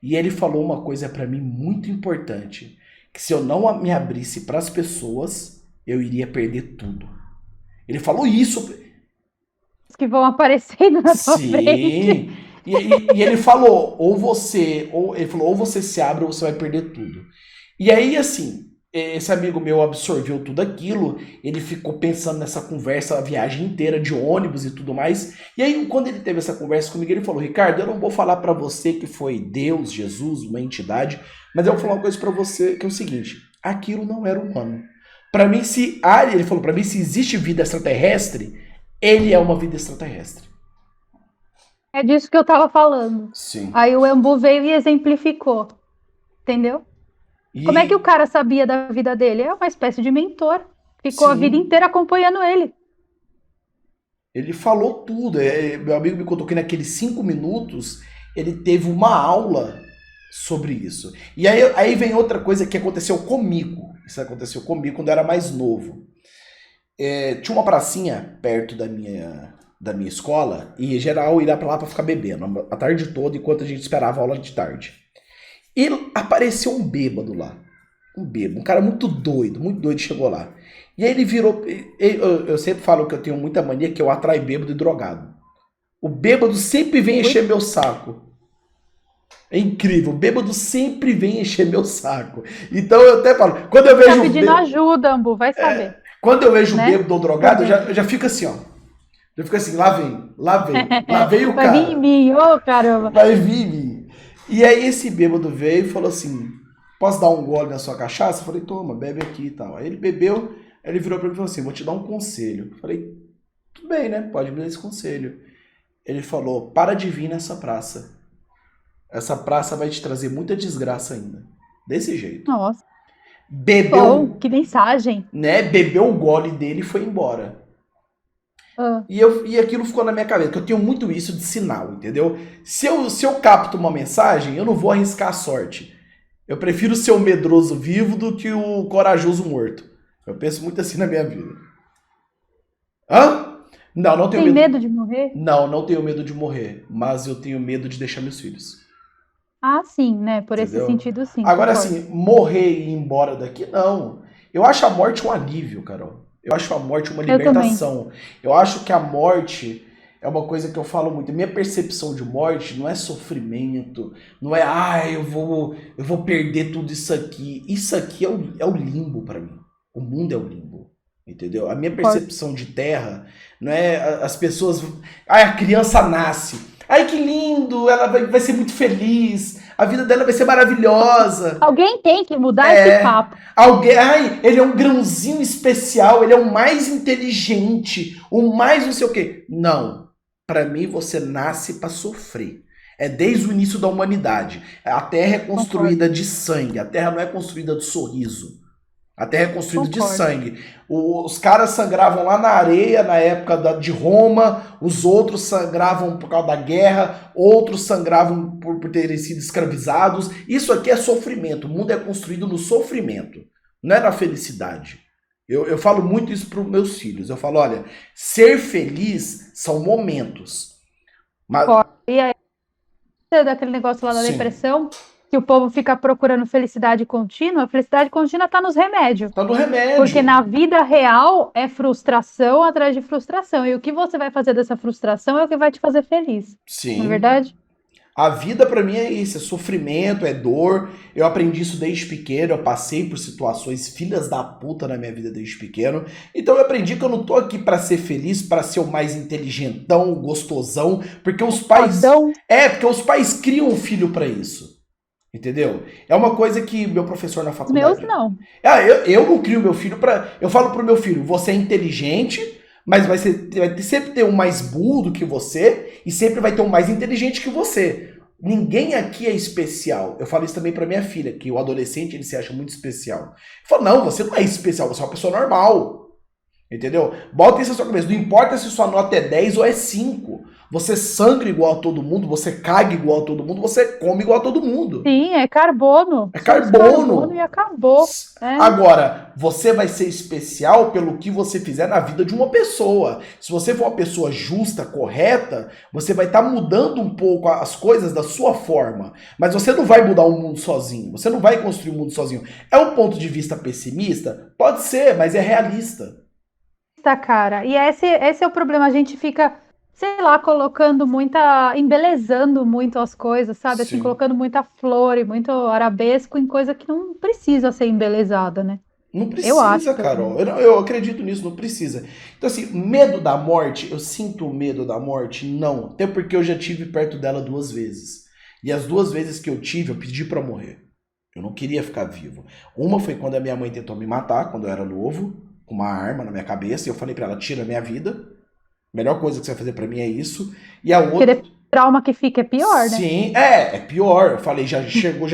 [SPEAKER 1] e ele falou uma coisa pra mim muito importante, que se eu não me abrisse pras pessoas, eu iria perder tudo. Ele falou isso.
[SPEAKER 2] Os que vão aparecendo na tua frente.
[SPEAKER 1] Sim. E ele falou, ele falou, ou você se abre ou você vai perder tudo. E aí, assim, esse amigo meu absorveu tudo aquilo, ele ficou pensando nessa conversa a viagem inteira de ônibus e tudo mais. E aí, quando ele teve essa conversa comigo, ele falou, Ricardo, eu não vou falar pra você que foi Deus, Jesus, uma entidade, mas eu vou falar uma coisa pra você, que é o seguinte, aquilo não era humano. Pra mim, ele falou pra mim, se existe vida extraterrestre, ele é uma vida extraterrestre.
[SPEAKER 2] É disso que eu tava falando.
[SPEAKER 1] Sim.
[SPEAKER 2] Aí o Embu veio e exemplificou. Entendeu? Como é que o
[SPEAKER 1] E
[SPEAKER 2] cara sabia da vida dele? É uma espécie de mentor. Ficou a vida
[SPEAKER 1] sim,
[SPEAKER 2] inteira acompanhando ele.
[SPEAKER 1] ele falou tudo. Meu amigo me contou que naqueles 5 minutos ele teve uma aula sobre isso. E aí vem outra coisa que aconteceu comigo. Isso aconteceu comigo quando eu era mais novo. Tinha uma pracinha perto da minha escola e em geral ia pra lá pra ficar bebendo a tarde toda enquanto a gente esperava a aula de tarde. E apareceu um bêbado lá. Um bêbado, um cara muito doido chegou lá. E aí ele virou. Eu sempre falo que eu tenho muita mania que eu atraio bêbado e drogado. O bêbado sempre vem encher meu saco. É incrível, o bêbado sempre vem encher meu saco. Então eu até falo, quando eu
[SPEAKER 2] Tá
[SPEAKER 1] vejo
[SPEAKER 2] pedindo ajuda, Ambu, vai saber,
[SPEAKER 1] quando eu vejo
[SPEAKER 2] né?
[SPEAKER 1] bêbado ou drogado, eu já fico assim, ó. Eu fico assim, lá vem o
[SPEAKER 2] Vai vir em
[SPEAKER 1] cara.
[SPEAKER 2] mim, ô caramba.
[SPEAKER 1] Vai vir em mim. E aí esse bêbado veio e falou assim: posso dar um gole na sua cachaça? Eu falei, toma, bebe aqui e tal. Aí ele bebeu, aí ele virou pra mim e falou assim: vou te dar um conselho. Eu falei, tudo bem, né? Pode me dar esse conselho. Ele falou: para de vir nessa praça. Essa praça vai te trazer muita desgraça ainda. Desse jeito.
[SPEAKER 2] Nossa, bom,
[SPEAKER 1] Bebeu,
[SPEAKER 2] que mensagem.
[SPEAKER 1] né? Bebeu o gole dele e foi embora.
[SPEAKER 2] Ah,
[SPEAKER 1] E aquilo ficou na minha cabeça, que eu tenho muito isso de sinal, entendeu? Se eu capto uma mensagem, eu não vou arriscar a sorte. Eu prefiro ser o medroso vivo do que o corajoso morto. Eu penso muito assim na minha vida. Hã? Não, não tenho
[SPEAKER 2] tem
[SPEAKER 1] medo.
[SPEAKER 2] medo de morrer?
[SPEAKER 1] Não, não tenho medo de morrer. Mas eu tenho medo de deixar meus filhos.
[SPEAKER 2] Ah, sim, né? Por esse
[SPEAKER 1] Entendeu?
[SPEAKER 2] sentido, sim,
[SPEAKER 1] Agora,
[SPEAKER 2] concordo.
[SPEAKER 1] assim, morrer e ir embora daqui, não. Eu acho a morte um alívio, Carol. Eu acho a morte uma
[SPEAKER 2] Eu também.
[SPEAKER 1] libertação. Eu acho que a morte é uma coisa que eu falo muito. Minha percepção de morte não é sofrimento, não é, eu vou perder tudo isso aqui. Isso aqui é o limbo pra mim. O mundo é o limbo. Entendeu? A minha
[SPEAKER 2] Concordo.
[SPEAKER 1] percepção de terra não é as pessoas. Ai, a criança nasce. Ai, que lindo! Ela vai ser muito feliz. A vida dela vai ser maravilhosa.
[SPEAKER 2] Alguém tem que mudar esse
[SPEAKER 1] É.
[SPEAKER 2] papo.
[SPEAKER 1] Alguém, ai, ele é um grãozinho especial, ele é o mais inteligente, o mais não sei o quê. Não. Pra mim, você nasce pra sofrer. É desde o início da humanidade. A Terra é
[SPEAKER 2] Concordo,
[SPEAKER 1] construída de sangue, a Terra não é construída de sorriso. A Terra é construída de
[SPEAKER 2] concordo.
[SPEAKER 1] sangue. Os caras sangravam lá na areia, na época de Roma, os outros sangravam por causa da guerra, outros sangravam por terem sido escravizados. Isso aqui é sofrimento. O mundo é construído no sofrimento, não é na felicidade. Eu falo muito isso para os meus filhos. Eu falo, olha, ser feliz são momentos. Mas,
[SPEAKER 2] Concordo. E aí, daquele negócio lá da
[SPEAKER 1] sim,
[SPEAKER 2] depressão, que o povo fica procurando felicidade contínua, a felicidade contínua está nos remédios.
[SPEAKER 1] tá no
[SPEAKER 2] Porque
[SPEAKER 1] remédio.
[SPEAKER 2] na vida real é frustração atrás de frustração. E o que você vai fazer dessa frustração é o que vai te fazer feliz. Não é
[SPEAKER 1] Sim.
[SPEAKER 2] verdade?
[SPEAKER 1] A vida pra mim é isso, é sofrimento, é dor. Eu aprendi isso desde pequeno, eu passei por situações filhas da puta na minha vida desde pequeno. Então eu aprendi que eu não tô aqui pra ser feliz, pra ser o mais inteligentão, gostosão, porque os pais
[SPEAKER 2] Fodão.
[SPEAKER 1] porque os pais criam um filho pra isso. Entendeu? É uma coisa que meu professor na
[SPEAKER 2] Os meus
[SPEAKER 1] faculdade.
[SPEAKER 2] não.
[SPEAKER 1] Eu não crio meu filho pra. Eu falo pro meu filho, você é inteligente, mas sempre ter um mais burro do que você e sempre vai ter um mais inteligente que você. Ninguém aqui é especial. Eu falo isso também pra minha filha, que o adolescente ele se acha muito especial. Eu falo, não, você não é especial, você é uma pessoa normal. Entendeu? Bota isso na sua cabeça. Não importa se sua nota é 10 ou é 5. Você sangra igual a todo mundo, você caga igual a todo mundo, você come igual a todo mundo.
[SPEAKER 2] Sim, é carbono.
[SPEAKER 1] É
[SPEAKER 2] Somos carbono e
[SPEAKER 1] carbono.
[SPEAKER 2] acabou. É,
[SPEAKER 1] Agora, você vai ser especial pelo que você fizer na vida de uma pessoa. Se você for uma pessoa justa, correta, você vai estar mudando um pouco as coisas da sua forma. Mas você não vai mudar o mundo sozinho. Você não vai construir o mundo sozinho. É um ponto de vista pessimista? Pode ser, mas é realista.
[SPEAKER 2] tá, cara. E esse é o problema. A gente fica, sei lá, colocando muita, embelezando muito as coisas, sabe? Assim,
[SPEAKER 1] Sim.
[SPEAKER 2] colocando muita flor e muito arabesco em coisa que não precisa ser embelezada, né?
[SPEAKER 1] Não
[SPEAKER 2] Eu acho,
[SPEAKER 1] precisa,
[SPEAKER 2] pelo
[SPEAKER 1] Carol.
[SPEAKER 2] menos.
[SPEAKER 1] Eu acredito nisso, não precisa. Então, assim, medo da morte, eu sinto medo da morte? Não. Até porque eu já tive perto dela 2 vezes. E as 2 vezes que eu tive, eu pedi pra morrer. Eu não queria ficar vivo. Uma foi quando a minha mãe tentou me matar, quando eu era novo, com uma arma na minha cabeça, e eu falei pra ela, tira a minha vida. A melhor coisa que você vai fazer pra mim é isso. E a
[SPEAKER 2] Porque
[SPEAKER 1] outra,
[SPEAKER 2] depois o trauma que fica é pior, né?
[SPEAKER 1] sim, é pior. Eu falei, já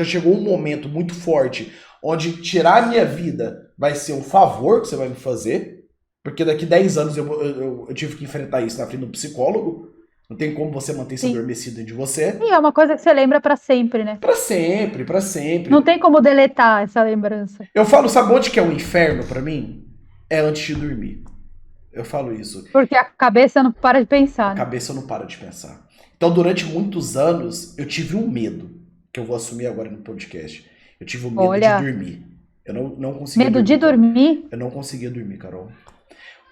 [SPEAKER 1] chegou um momento muito forte onde tirar a minha vida vai ser um favor que você vai me fazer, porque daqui 10 anos eu tive que enfrentar isso na frente do psicólogo. Não tem como você manter isso
[SPEAKER 2] Sim.
[SPEAKER 1] adormecido dentro de você.
[SPEAKER 2] E é uma coisa que você lembra pra sempre, né?
[SPEAKER 1] Pra sempre, pra
[SPEAKER 2] Não
[SPEAKER 1] sempre.
[SPEAKER 2] tem como deletar essa lembrança.
[SPEAKER 1] Eu falo, sabe onde que é o inferno pra mim? É antes de dormir. Eu falo isso.
[SPEAKER 2] Porque a cabeça não para de
[SPEAKER 1] A
[SPEAKER 2] pensar, né?
[SPEAKER 1] cabeça não para de pensar. Então, durante muitos anos, eu tive um medo, que eu vou assumir agora no podcast. Eu tive o medo de
[SPEAKER 2] Olha,
[SPEAKER 1] dormir. Eu não conseguia
[SPEAKER 2] Medo de
[SPEAKER 1] dormir, Carol.
[SPEAKER 2] dormir?
[SPEAKER 1] Eu não conseguia dormir, Carol.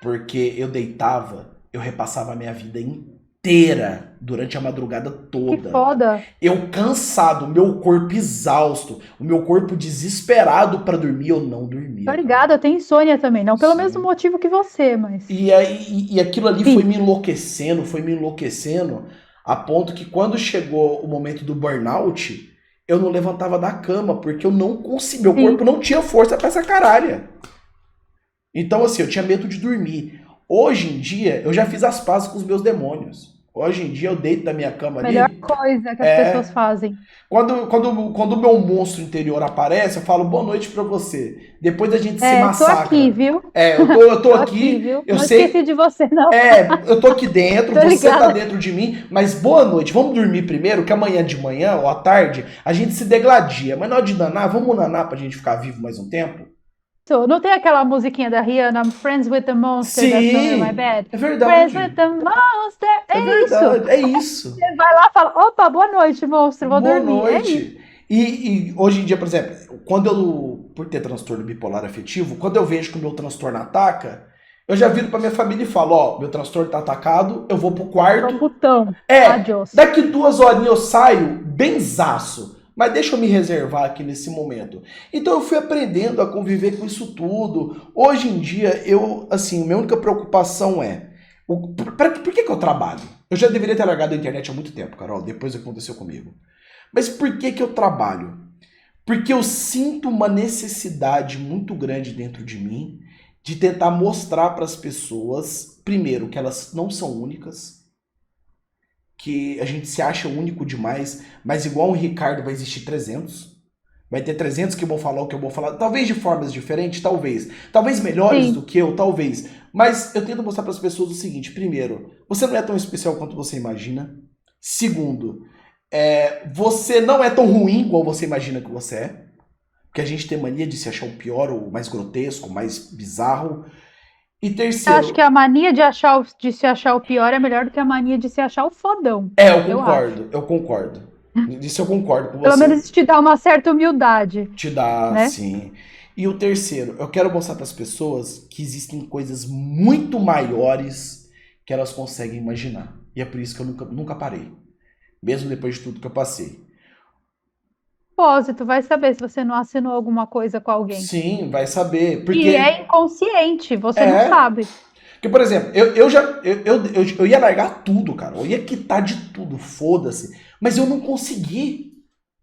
[SPEAKER 1] Porque eu deitava, eu repassava a minha vida inteira durante a madrugada
[SPEAKER 2] Que
[SPEAKER 1] toda.
[SPEAKER 2] foda.
[SPEAKER 1] Eu cansado, meu corpo exausto, o meu corpo desesperado pra dormir, eu não
[SPEAKER 2] Tô
[SPEAKER 1] dormia, Carol.
[SPEAKER 2] ligada, eu tenho insônia também. Não pelo mesmo
[SPEAKER 1] Sim.
[SPEAKER 2] motivo que você, mas.
[SPEAKER 1] E aí, e aquilo ali
[SPEAKER 2] Sim,
[SPEAKER 1] foi me enlouquecendo, a ponto que quando chegou o momento do burnout, eu não levantava da cama, porque eu não conseguia, meu corpo
[SPEAKER 2] sim.
[SPEAKER 1] não tinha força pra essa caralho. Então, assim, eu tinha medo de dormir. Hoje em dia, eu já fiz as pazes com os meus demônios. Hoje em dia, eu deito na minha cama
[SPEAKER 2] Melhor
[SPEAKER 1] ali.
[SPEAKER 2] coisa que as pessoas
[SPEAKER 1] É.
[SPEAKER 2] fazem.
[SPEAKER 1] Quando o meu monstro interior aparece, eu falo boa noite pra você. Depois a gente se
[SPEAKER 2] É, tô aqui,
[SPEAKER 1] massacra.
[SPEAKER 2] viu?
[SPEAKER 1] É, eu tô
[SPEAKER 2] Tô aqui,
[SPEAKER 1] aqui,
[SPEAKER 2] viu?
[SPEAKER 1] eu
[SPEAKER 2] Não esqueci
[SPEAKER 1] sei.
[SPEAKER 2] de você, não.
[SPEAKER 1] É, eu tô aqui dentro,
[SPEAKER 2] Tô
[SPEAKER 1] você tá
[SPEAKER 2] ligada.
[SPEAKER 1] dentro de mim, mas boa noite. Vamos dormir primeiro, que amanhã de manhã ou à tarde a gente se degladia. Mas na hora de danar, vamos nanar pra gente ficar vivo mais um tempo?
[SPEAKER 2] Não tem aquela musiquinha da Rihanna, I'm Friends with the Monster, that's under my
[SPEAKER 1] Sim,
[SPEAKER 2] bed?
[SPEAKER 1] é
[SPEAKER 2] Friends with
[SPEAKER 1] verdade.
[SPEAKER 2] the Monster.
[SPEAKER 1] É
[SPEAKER 2] É isso.
[SPEAKER 1] verdade, é isso.
[SPEAKER 2] Você vai lá e fala: opa, boa noite, monstro, vou
[SPEAKER 1] Boa
[SPEAKER 2] dormir. É isso.
[SPEAKER 1] noite. E hoje em dia, por exemplo, quando eu, por ter transtorno bipolar afetivo, quando eu vejo que o meu transtorno ataca, eu já viro pra minha família e falo, ó, meu transtorno tá atacado, eu vou pro
[SPEAKER 2] Tô
[SPEAKER 1] quarto.
[SPEAKER 2] putão.
[SPEAKER 1] É,
[SPEAKER 2] Adiós.
[SPEAKER 1] daqui 2 horinhas eu saio benzaço. Mas deixa eu me reservar aqui nesse momento. Então eu fui aprendendo a conviver com isso tudo. Hoje em dia, eu, assim, minha única preocupação é, por que que eu trabalho? Eu já deveria ter largado a internet há muito tempo, Carol, depois do que aconteceu comigo. Mas por que que eu trabalho? Porque eu sinto uma necessidade muito grande dentro de mim de tentar mostrar para as pessoas, primeiro, que elas não são únicas, que a gente se acha único demais, mas igual o Ricardo vai existir 300. Vai ter 300 que vão falar o que eu vou falar, talvez de formas diferentes, talvez. Talvez melhores do
[SPEAKER 2] Sim.
[SPEAKER 1] que eu, talvez. Mas eu tento mostrar para as pessoas o seguinte: primeiro, você não é tão especial quanto você imagina. Segundo, você não é tão ruim igual você imagina que você é. Porque a gente tem mania de se achar o pior, o mais grotesco, o mais bizarro. E
[SPEAKER 2] Eu acho que
[SPEAKER 1] terceiro,
[SPEAKER 2] a mania de se achar o pior é melhor do que a mania de se achar o fodão.
[SPEAKER 1] eu
[SPEAKER 2] Eu acho.
[SPEAKER 1] concordo, eu concordo. Nisso eu concordo com
[SPEAKER 2] Pelo
[SPEAKER 1] você.
[SPEAKER 2] menos isso te dá uma certa humildade,
[SPEAKER 1] Te dá,
[SPEAKER 2] né?
[SPEAKER 1] sim. E o terceiro, eu quero mostrar para as pessoas que existem coisas muito maiores que elas conseguem imaginar. E é por isso que eu nunca parei. Mesmo depois de tudo que eu passei.
[SPEAKER 2] Propósito, vai saber se você não assinou alguma coisa com alguém.
[SPEAKER 1] Sim, vai saber.
[SPEAKER 2] E
[SPEAKER 1] Porque
[SPEAKER 2] é inconsciente, você não
[SPEAKER 1] é.
[SPEAKER 2] sabe.
[SPEAKER 1] Porque, por exemplo, eu já. Eu ia largar tudo, cara. Eu ia quitar de tudo, foda-se. Mas eu não consegui.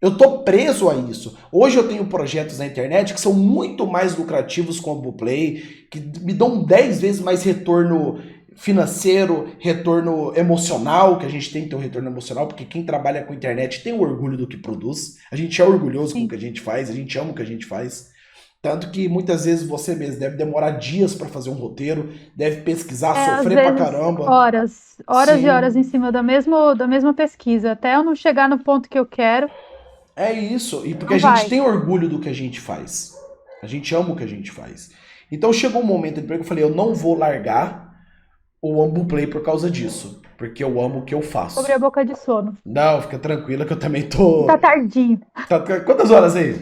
[SPEAKER 1] Eu tô preso a isso. Hoje eu tenho projetos na internet que são muito mais lucrativos com o Play, que me dão 10 vezes mais retorno financeiro, retorno emocional, que a gente tem que ter um retorno emocional, porque quem trabalha com internet tem o orgulho do que produz. A gente é orgulhoso com o
[SPEAKER 2] Sim.
[SPEAKER 1] que a gente faz, a gente ama o que a gente faz. Tanto que muitas vezes você mesmo deve demorar dias para fazer um roteiro, deve pesquisar,
[SPEAKER 2] É, às
[SPEAKER 1] sofrer pra
[SPEAKER 2] vezes,
[SPEAKER 1] caramba.
[SPEAKER 2] horas e horas em
[SPEAKER 1] Sim,
[SPEAKER 2] cima da mesma pesquisa, até eu não chegar no ponto que eu quero,
[SPEAKER 1] é isso. E porque a
[SPEAKER 2] não
[SPEAKER 1] gente
[SPEAKER 2] vai.
[SPEAKER 1] tem orgulho do que a gente faz. A gente ama o que a gente faz. Então chegou um momento que eu falei, eu não vou largar o Ambuplay por causa disso. Porque eu amo o que eu
[SPEAKER 2] Sobre a
[SPEAKER 1] faço.
[SPEAKER 2] boca de sono.
[SPEAKER 1] Não, fica tranquila que eu também
[SPEAKER 2] Tá
[SPEAKER 1] tô.
[SPEAKER 2] tardinho.
[SPEAKER 1] Quantas horas aí?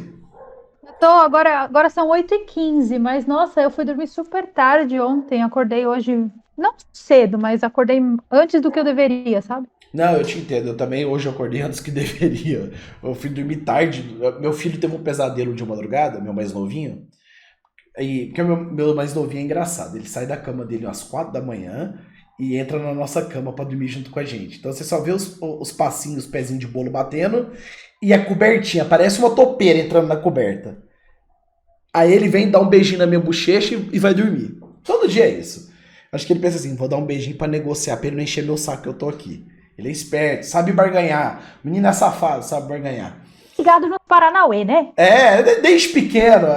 [SPEAKER 2] Agora são 8h15, mas nossa, eu fui dormir super tarde ontem, acordei hoje, não cedo, mas acordei antes do que eu deveria, sabe?
[SPEAKER 1] Não, eu te entendo. Eu também hoje acordei antes que deveria. Eu fui dormir tarde. Meu filho teve um pesadelo de madrugada, meu mais novinho. Porque meu mais novinho é engraçado. Ele sai da cama dele às 4 da manhã e entra na nossa cama pra dormir junto com a gente. Então você só vê os passinhos, os pezinhos de bolo batendo e a cobertinha. Parece uma topeira entrando na coberta. Aí ele vem dar um beijinho na minha bochecha e vai dormir. Todo dia é isso. Acho que ele pensa assim, vou dar um beijinho pra negociar, pra ele não encher meu saco que eu tô aqui. Ele é esperto, sabe barganhar. Menino é safado, sabe barganhar.
[SPEAKER 2] Ligado no Paranauê, né?
[SPEAKER 1] Desde pequeno.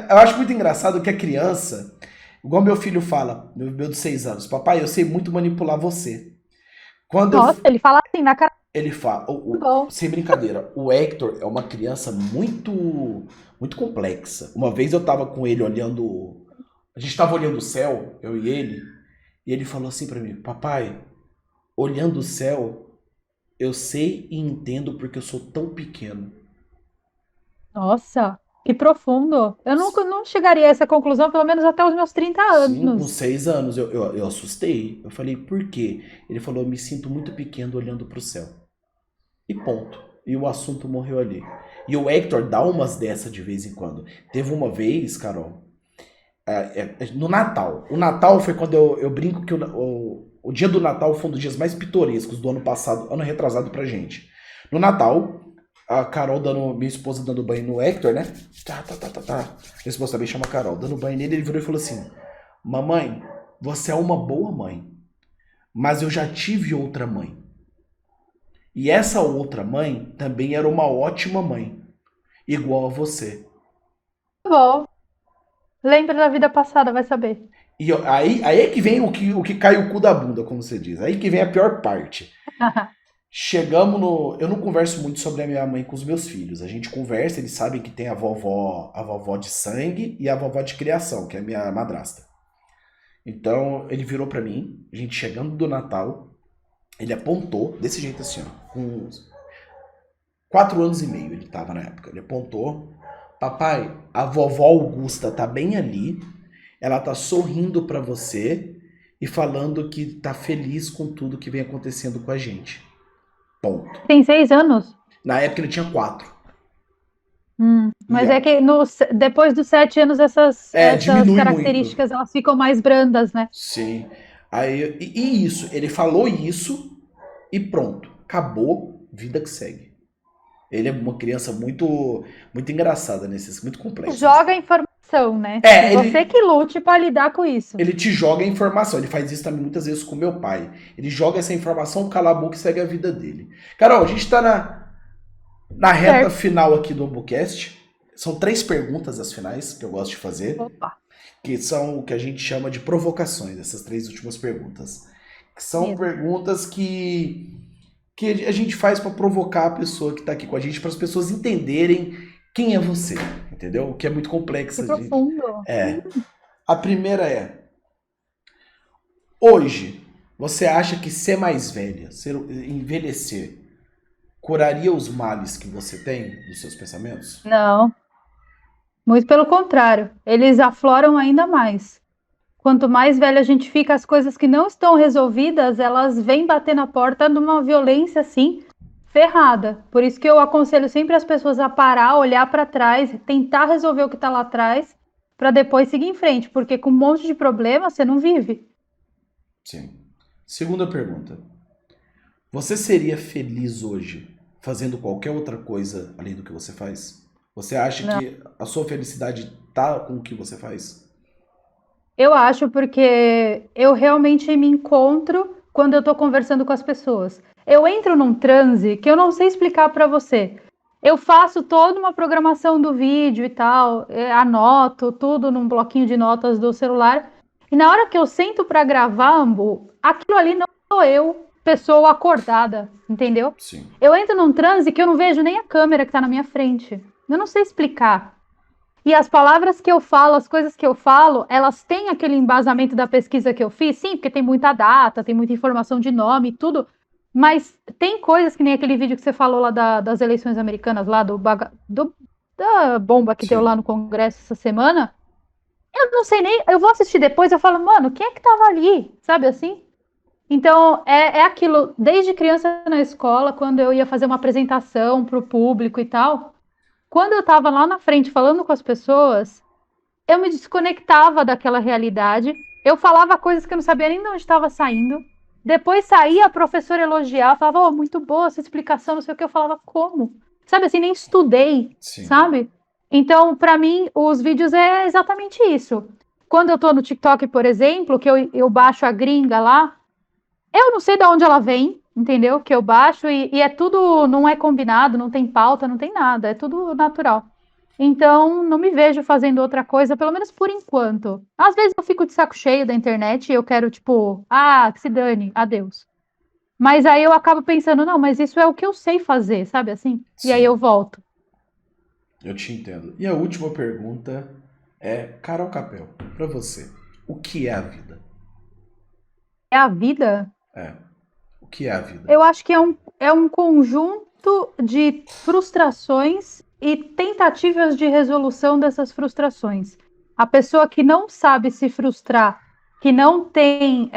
[SPEAKER 1] Eu acho muito engraçado que a criança, igual meu filho fala, meu de 6 anos, papai, eu sei muito manipular você. Quando eu,
[SPEAKER 2] Nossa, ele fala assim na cara
[SPEAKER 1] ele fala,
[SPEAKER 2] do gol.
[SPEAKER 1] sem brincadeira, o Hector é uma criança muito complexa. Uma vez eu tava com ele olhando, a gente tava olhando o céu, eu e ele falou assim pra mim, papai, olhando o céu, eu sei e entendo porque eu sou tão pequeno.
[SPEAKER 2] Nossa, Que profundo. Eu nunca não chegaria a essa conclusão, pelo menos até os meus 30
[SPEAKER 1] Sim, com
[SPEAKER 2] anos.
[SPEAKER 1] 6 anos eu assustei. Eu falei, por quê? Ele falou, eu me sinto muito pequeno olhando pro céu. E ponto. E o assunto morreu ali. E o Hector dá umas dessa de vez em quando. Teve uma vez, Carol, no Natal. O Natal foi quando eu brinco que o dia do Natal foi um dos dias mais pitorescos do ano passado, ano retrasado pra gente. No Natal, a Carol dando, minha esposa dando banho no Hector, né? Tá, tá, tá, tá, tá. Minha esposa também chama Carol. Dando banho nele, ele virou e falou assim: Mamãe, você é uma boa mãe, mas eu já tive outra mãe. E essa outra mãe também era uma ótima mãe, igual a você.
[SPEAKER 2] Tá bom. Lembra da vida passada, vai saber.
[SPEAKER 1] E aí é que vem o que cai o cu da bunda, como você diz. Aí que vem a pior parte. Chegamos no. Eu não converso muito sobre a minha mãe com os meus filhos. A gente conversa, eles sabem que tem a vovó de sangue e a vovó de criação, que é a minha madrasta. Então ele virou pra mim, a gente chegando do Natal, ele apontou, desse jeito assim, ó, com uns 4 anos e meio ele tava na época. Ele apontou: Papai, a vovó Augusta tá bem ali, ela tá sorrindo pra você e falando que tá feliz com tudo que vem acontecendo com a gente. Ponto.
[SPEAKER 2] Tem 6 anos?
[SPEAKER 1] Na época ele tinha 4. E
[SPEAKER 2] Mas é que depois dos 7 anos essas
[SPEAKER 1] diminui muito.
[SPEAKER 2] características elas ficam mais brandas, né?
[SPEAKER 1] Sim. Aí, e isso, ele falou isso e pronto. Acabou, vida que segue. Ele é uma criança muito muito engraçada nesses, muito complexo nesse
[SPEAKER 2] Joga
[SPEAKER 1] ponto.
[SPEAKER 2] informação, né? E
[SPEAKER 1] É,
[SPEAKER 2] você
[SPEAKER 1] ele
[SPEAKER 2] que lute para lidar com isso.
[SPEAKER 1] ele te joga a informação. Ele faz isso também muitas vezes com meu pai. Ele joga essa informação, cala a boca e segue a vida dele. Carol, a gente tá na reta
[SPEAKER 2] Certo.
[SPEAKER 1] final aqui do Ombucast. São 3 perguntas as finais que eu gosto de fazer,
[SPEAKER 2] Opa,
[SPEAKER 1] que são o que a gente chama de provocações, essas 3 últimas perguntas. Que são
[SPEAKER 2] medo.
[SPEAKER 1] perguntas que a gente faz para provocar a pessoa que está aqui com a gente, para as pessoas entenderem quem é você, entendeu? O que é muito
[SPEAKER 2] Que
[SPEAKER 1] complexo, gente.
[SPEAKER 2] profundo.
[SPEAKER 1] É. A primeira é: hoje, você acha que ser mais velha, envelhecer, curaria os males que você tem dos seus pensamentos?
[SPEAKER 2] Não, muito pelo contrário. Eles afloram ainda mais. Quanto mais velha a gente fica, as coisas que não estão resolvidas, elas vêm bater na porta numa violência assim, ferrada. Por isso que eu aconselho sempre as pessoas a parar, olhar para trás, tentar resolver o que está lá atrás, para depois seguir em frente, porque com um monte de problema você não vive.
[SPEAKER 1] Sim. Segunda pergunta: você seria feliz hoje fazendo qualquer outra coisa além do que você faz? Você acha
[SPEAKER 2] Não.
[SPEAKER 1] que a sua felicidade tá com o que você faz?
[SPEAKER 2] Eu acho porque eu realmente me encontro quando eu estou conversando com as pessoas. Eu entro num transe que eu não sei explicar para você. Eu faço toda uma programação do vídeo e tal, anoto tudo num bloquinho de notas do celular. E na hora que eu sento para gravar, Ambu, aquilo ali não sou eu, pessoa acordada, entendeu?
[SPEAKER 1] Sim.
[SPEAKER 2] Eu entro num transe que eu não vejo nem a câmera que está na minha frente. Eu não sei explicar. E as palavras que eu falo, as coisas que eu falo, elas têm aquele embasamento da pesquisa que eu fiz? Sim, porque tem muita data, tem muita informação de nome e tudo. Mas tem coisas que nem aquele vídeo que você falou lá das eleições americanas, lá da bomba que deu lá
[SPEAKER 1] Sim.
[SPEAKER 2] no Congresso essa semana. Eu não sei nem. Eu vou assistir depois, eu falo, mano, quem é que tava ali? Sabe assim? Então, é aquilo, desde criança na escola, quando eu ia fazer uma apresentação para o público e tal, quando eu estava lá na frente falando com as pessoas, eu me desconectava daquela realidade. Eu falava coisas que eu não sabia nem de onde estava saindo. Depois saía a professora elogiar, falava, oh, muito boa essa explicação, não sei o que. Eu falava, como? Sabe assim, nem estudei,
[SPEAKER 1] Sim.
[SPEAKER 2] sabe? Então, para mim, os vídeos é exatamente isso. Quando eu tô no TikTok, por exemplo, que eu baixo a gringa lá, eu não sei de onde ela vem, entendeu? Que eu baixo e é tudo, não é combinado, não tem pauta, não tem nada, é tudo natural. Então, não me vejo fazendo outra coisa, pelo menos por enquanto. Às vezes eu fico de saco cheio da internet e eu quero, tipo, que se dane, adeus. Mas aí eu acabo pensando, não, mas isso é o que eu sei fazer, sabe assim? E aí eu
[SPEAKER 1] Sim.
[SPEAKER 2] volto.
[SPEAKER 1] Eu te entendo. E a última pergunta é: Carol Capel, pra você, o que é a vida?
[SPEAKER 2] É a vida?
[SPEAKER 1] É. O que é a vida?
[SPEAKER 2] Eu acho que é um conjunto de frustrações e tentativas de resolução dessas frustrações. A pessoa que não sabe se frustrar, que não tem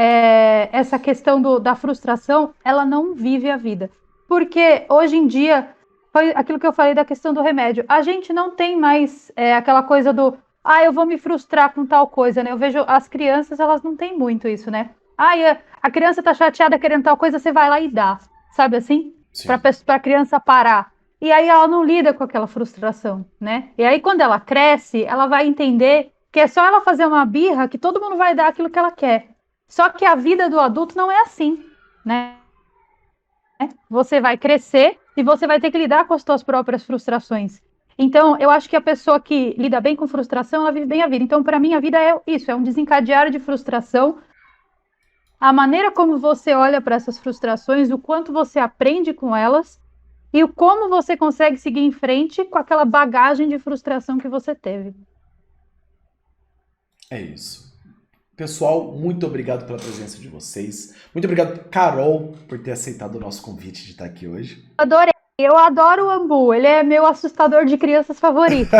[SPEAKER 2] essa questão da frustração, ela não vive a vida. Porque hoje em dia, foi aquilo que eu falei da questão do remédio, a gente não tem mais aquela coisa do, eu vou me frustrar com tal coisa, né? Eu vejo as crianças, elas não têm muito isso, né? A criança tá chateada querendo tal coisa, você vai lá e dá, sabe assim? Para
[SPEAKER 1] Sim.
[SPEAKER 2] a criança parar. E aí ela não lida com aquela frustração, né? E aí quando ela cresce, ela vai entender que é só ela fazer uma birra que todo mundo vai dar aquilo que ela quer. Só que a vida do adulto não é assim, né? Você vai crescer e você vai ter que lidar com as suas próprias frustrações. Então, eu acho que a pessoa que lida bem com frustração, ela vive bem a vida. Então, para mim, a vida é isso, é um desencadear de frustração. A maneira como você olha para essas frustrações, o quanto você aprende com elas e o como você consegue seguir em frente com aquela bagagem de frustração que você teve.
[SPEAKER 1] É isso. Pessoal, muito obrigado pela presença de vocês. Muito obrigado, Carol, por ter aceitado o nosso convite de estar aqui hoje.
[SPEAKER 2] Adorei. Eu adoro o Ambu. Ele é meu assustador de crianças favorito.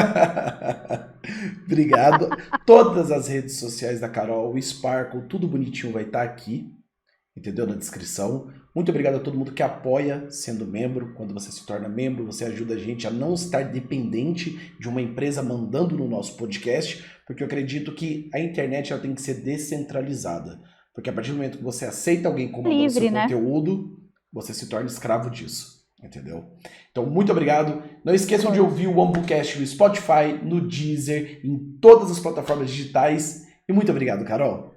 [SPEAKER 1] Obrigado. Todas as redes sociais da Carol, o Sparkle, tudo bonitinho vai estar aqui, entendeu? Na descrição. Muito obrigado a todo mundo que apoia sendo membro. Quando você se torna membro, você ajuda a gente a não estar dependente de uma empresa mandando no nosso podcast, porque eu acredito que a internet ela tem que ser descentralizada. Porque a partir do momento que você aceita alguém comandando seu
[SPEAKER 2] Livre, né?
[SPEAKER 1] conteúdo, você se torna escravo disso. Entendeu? Então, muito obrigado. Não esqueçam de ouvir o AmbuCast no Spotify, no Deezer, em todas as plataformas digitais. E muito obrigado, Carol.